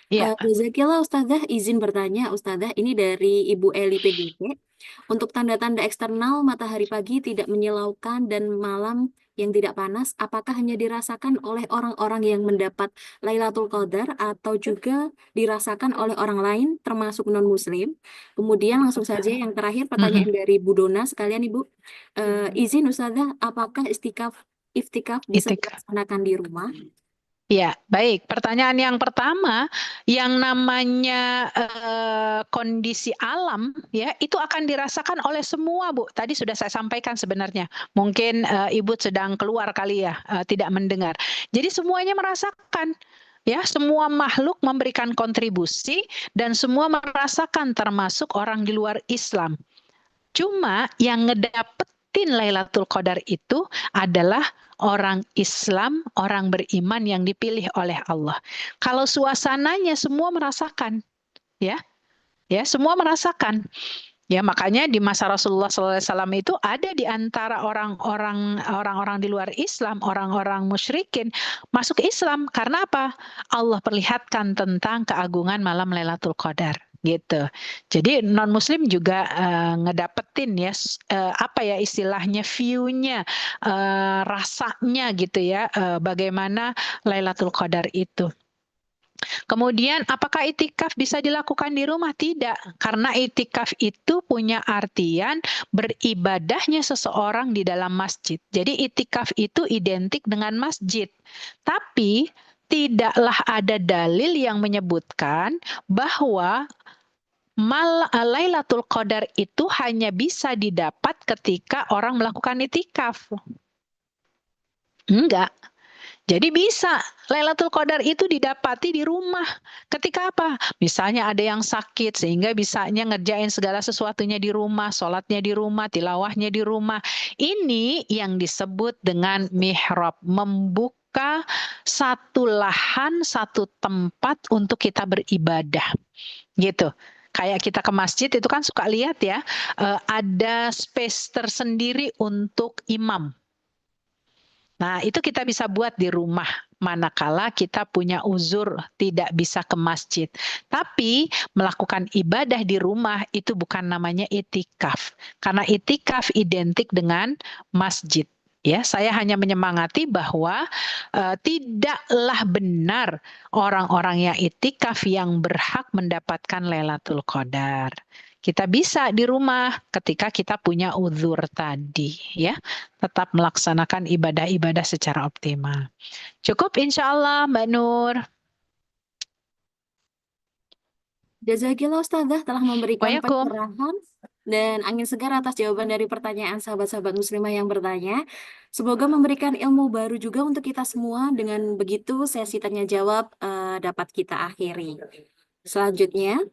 Iya. Jazakillah Ustazah, izin bertanya Ustazah, ini dari Ibu Eli PGP. Untuk tanda-tanda eksternal matahari pagi tidak menyilaukan dan malam yang tidak panas, apakah hanya dirasakan oleh orang-orang yang mendapat Lailatul Qadar atau juga dirasakan oleh orang lain termasuk non-muslim? Kemudian langsung saja yang terakhir pertanyaan dari Bu Dona sekalian Ibu. Izin Ustazah, apakah iftikaf bisa Itikaf. dilaksanakan di rumah? Ya, baik. Pertanyaan yang pertama, yang namanya kondisi alam, ya, itu akan dirasakan oleh semua, Bu. Tadi sudah saya sampaikan sebenarnya. Mungkin Ibu sedang keluar kali ya, tidak mendengar. Jadi semuanya merasakan. Ya, semua makhluk memberikan kontribusi dan semua merasakan, termasuk orang di luar Islam. Cuma yang ngedapetin Lailatul Qadar itu adalah orang Islam, orang beriman yang dipilih oleh Allah. Kalau suasananya semua merasakan, ya, semua merasakan. Ya, makanya di masa Rasulullah SAW itu ada di antara orang-orang di luar Islam, orang-orang musyrikin masuk Islam. Karena apa? Allah perlihatkan tentang keagungan malam Lailatul Qadar. Gitu. Jadi non muslim juga ngedapetin ya apa ya istilahnya view-nya, rasanya gitu ya, bagaimana Lailatul Qadar itu. Kemudian apakah itikaf bisa dilakukan di rumah? Tidak, karena itikaf itu punya artian beribadahnya seseorang di dalam masjid. Jadi itikaf itu identik dengan masjid. Tapi tidaklah ada dalil yang menyebutkan bahwa Lailatul Qadar itu hanya bisa didapat ketika orang melakukan itikaf. Enggak. Jadi bisa Lailatul Qadar itu didapati di rumah. Ketika apa? Misalnya ada yang sakit sehingga bisanya ngerjain segala sesuatunya di rumah, sholatnya di rumah, tilawahnya di rumah. Ini yang disebut dengan mihrab, membuka satu lahan, satu tempat untuk kita beribadah. Gitu. Kayak kita ke masjid itu kan suka lihat ya, ada space tersendiri untuk imam. Nah, itu kita bisa buat di rumah manakala kita punya uzur tidak bisa ke masjid. Tapi melakukan ibadah di rumah itu bukan namanya itikaf. Karena itikaf identik dengan masjid. Ya, saya hanya menyemangati bahwa tidaklah benar orang-orang yang itikaf yang berhak mendapatkan Lailatul Qadar. Kita bisa di rumah ketika kita punya uzur tadi, ya. Tetap melaksanakan ibadah-ibadah secara optimal. Cukup insya Allah, Mbak Nur. Jazakillah Ustazah telah memberikan Waalaikumsalam. pencerahan dan angin segar atas jawaban dari pertanyaan sahabat-sahabat muslimah yang bertanya. Semoga memberikan ilmu baru juga untuk kita semua. Dengan begitu sesi tanya jawab dapat kita akhiri. Selanjutnya,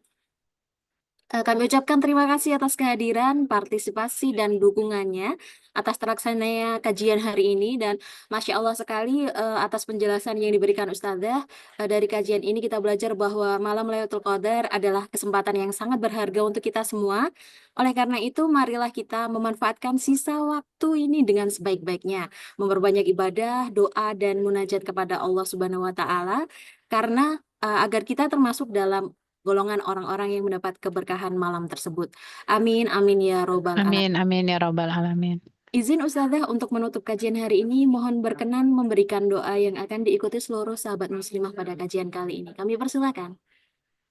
kami ucapkan terima kasih atas kehadiran, partisipasi, dan dukungannya atas terlaksananya kajian hari ini. Dan Masya Allah sekali atas penjelasan yang diberikan Ustazah. Dari kajian ini kita belajar bahwa malam Lailatul Qadar adalah kesempatan yang sangat berharga untuk kita semua. Oleh karena itu, marilah kita memanfaatkan sisa waktu ini dengan sebaik-baiknya. Memperbanyak ibadah, doa, dan munajat kepada Allah Subhanahu wa Ta'ala. Karena agar kita termasuk dalam golongan orang-orang yang mendapat keberkahan malam tersebut. Amin, amin ya robbal alamin. Amin, amin ya Rabbal Alamin. Izin Ustazah untuk menutup kajian hari ini, mohon berkenan memberikan doa yang akan diikuti seluruh sahabat muslimah pada kajian kali ini. Kami persilakan.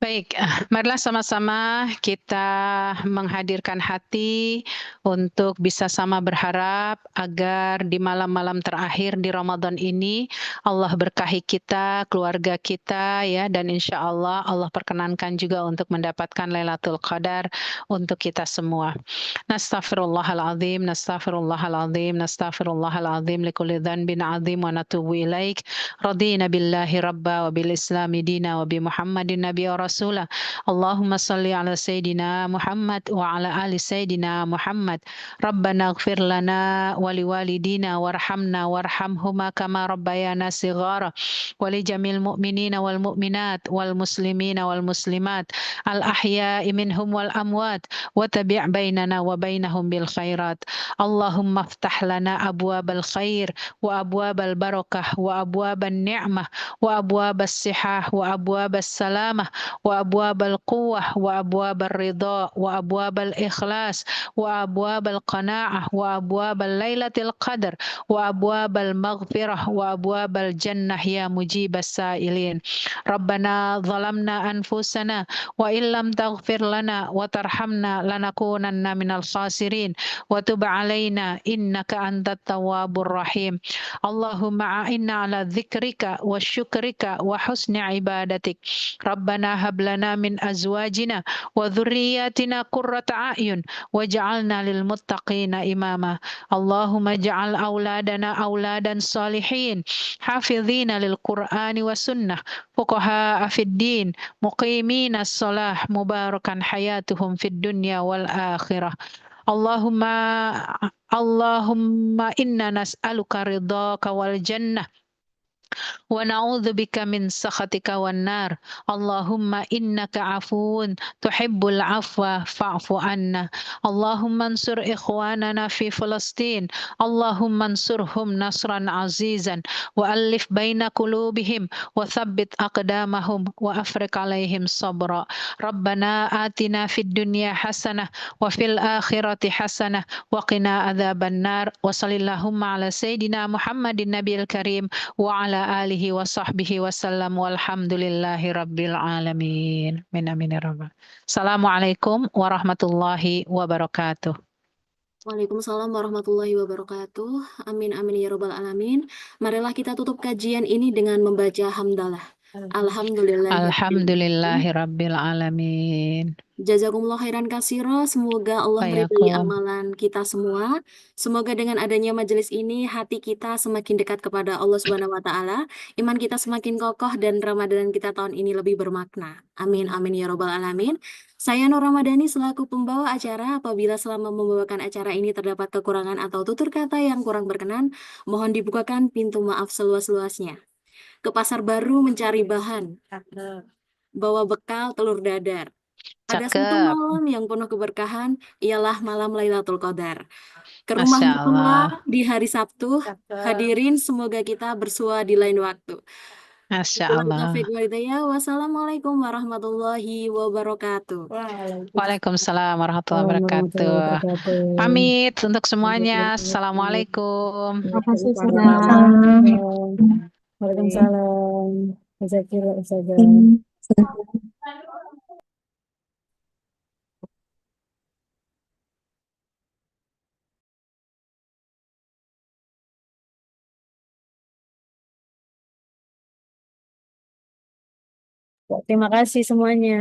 Baik, marilah sama-sama kita menghadirkan hati untuk bisa sama berharap agar di malam-malam terakhir di Ramadan ini Allah berkahi kita, keluarga kita ya, dan insya Allah Allah perkenankan juga untuk mendapatkan Lailatul Qadar untuk kita semua. Nastaghfirullahaladzim, nastaghfirullahaladzim, nastaghfirullahaladzim likulli dhanbin azim wa natubu ilaik. Radina billahi rabba wa bil islami dina wa bi Muhammadin nabi wa rasulah. Allahumma salli ala Sayyidina Muhammad wa ala ali Sayyidina Muhammad. Rabbana ighfir lana wa liwalidina warhamna warhamhuma kama rabbayana sighara wa li jamil mu'minina wal mu'minat wal muslimina wal muslimat al ahya'i minhum wal amwat wa tabi' bainana wa bainahum bil khairat. Allahumma aftah lana abwabal khair wa abwabal barakah wa abwabal ni'mah wa abwabas sihah wa abwabas salamah وأبواب القوة وأبواب الرضا وأبواب الإخلاص وأبواب القناعة وأبواب الليلة القدر وأبواب المغفرة وأبواب الجنة يا مجيب السائلين. ربنا ظلمنا أنفسنا وإن لم تغفر لنا وترحمنا لنكونن من الخاسرين وتب علينا إنك أنت التواب الرحيم. اللهم أعنا على ذكرك وشكرك وحسن عبادتك. ربنا هب لنا من أزواجنا وذرياتنا قرة أعين واجعلنا للمتقين إماما. اللهم اجعل أولادنا أولادا صالحين حافظين للقرآن والسنة فقهاء في الدين مقيمين الصلاة مباركا حياتهم في الدنيا والآخرة. اللهم إنا نسألك رضاك والجنة ونعوذ بك من سخطك والنار. اللهم إنك عفو تحب العفو فاعف عنا. اللهم انصر إخواننا في فلسطين. اللهم انصرهم نصرا عزيزا وألف بين قلوبهم وثبت أقدامهم وأفرق عليهم صبرا. ربنا آتنا في الدنيا حسنة وفي الآخرة حسنة وقنا عذاب النار. وصلى اللهم على سيدنا محمد النبي الكريم وعلى آله وصحبه وسلم والحمد لله رب العالمين. Min amin ya rabbal. Assalamualaikum warahmatullahi wabarakatuh. Waalaikumsalam warahmatullahi wabarakatuh. Amin amin ya robbal alamin. Marilah kita tutup kajian ini dengan membaca hamdalah. Alhamdulillah. Alhamdulillahirabbil alamin. Jazakumullah khairan kasiro. Semoga Allah meridai Bayakum. amalan kita semua. Semoga dengan adanya majelis ini hati kita semakin dekat kepada Allah Subhanahu wa taala, iman kita semakin kokoh dan Ramadan kita tahun ini lebih bermakna. Amin amin ya robbal alamin. Saya Nur Ramadhani selaku pembawa acara. Apabila selama membawakan acara ini terdapat kekurangan atau tutur kata yang kurang berkenan, mohon dibukakan pintu maaf seluas-luasnya. Ke pasar baru mencari bahan, bawa bekal telur dadar. Ada satu Cakep. malam yang penuh keberkahan, ialah malam Lailatul Qadar. Ke rumah Masya mertua Allah. di hari Sabtu, hadirin semoga kita bersua di lain waktu. Masya Wabillahi Allah. taufiq wal hidayah. Wassalamualaikum warahmatullahi wabarakatuh. Waalaikumsalam warahmatullahi wabarakatuh. Pamit untuk semuanya. Assalamualaikum. Waalaikumsalam. Waalaikumsalam. Jazakillah Ustazah. Terima kasih semuanya.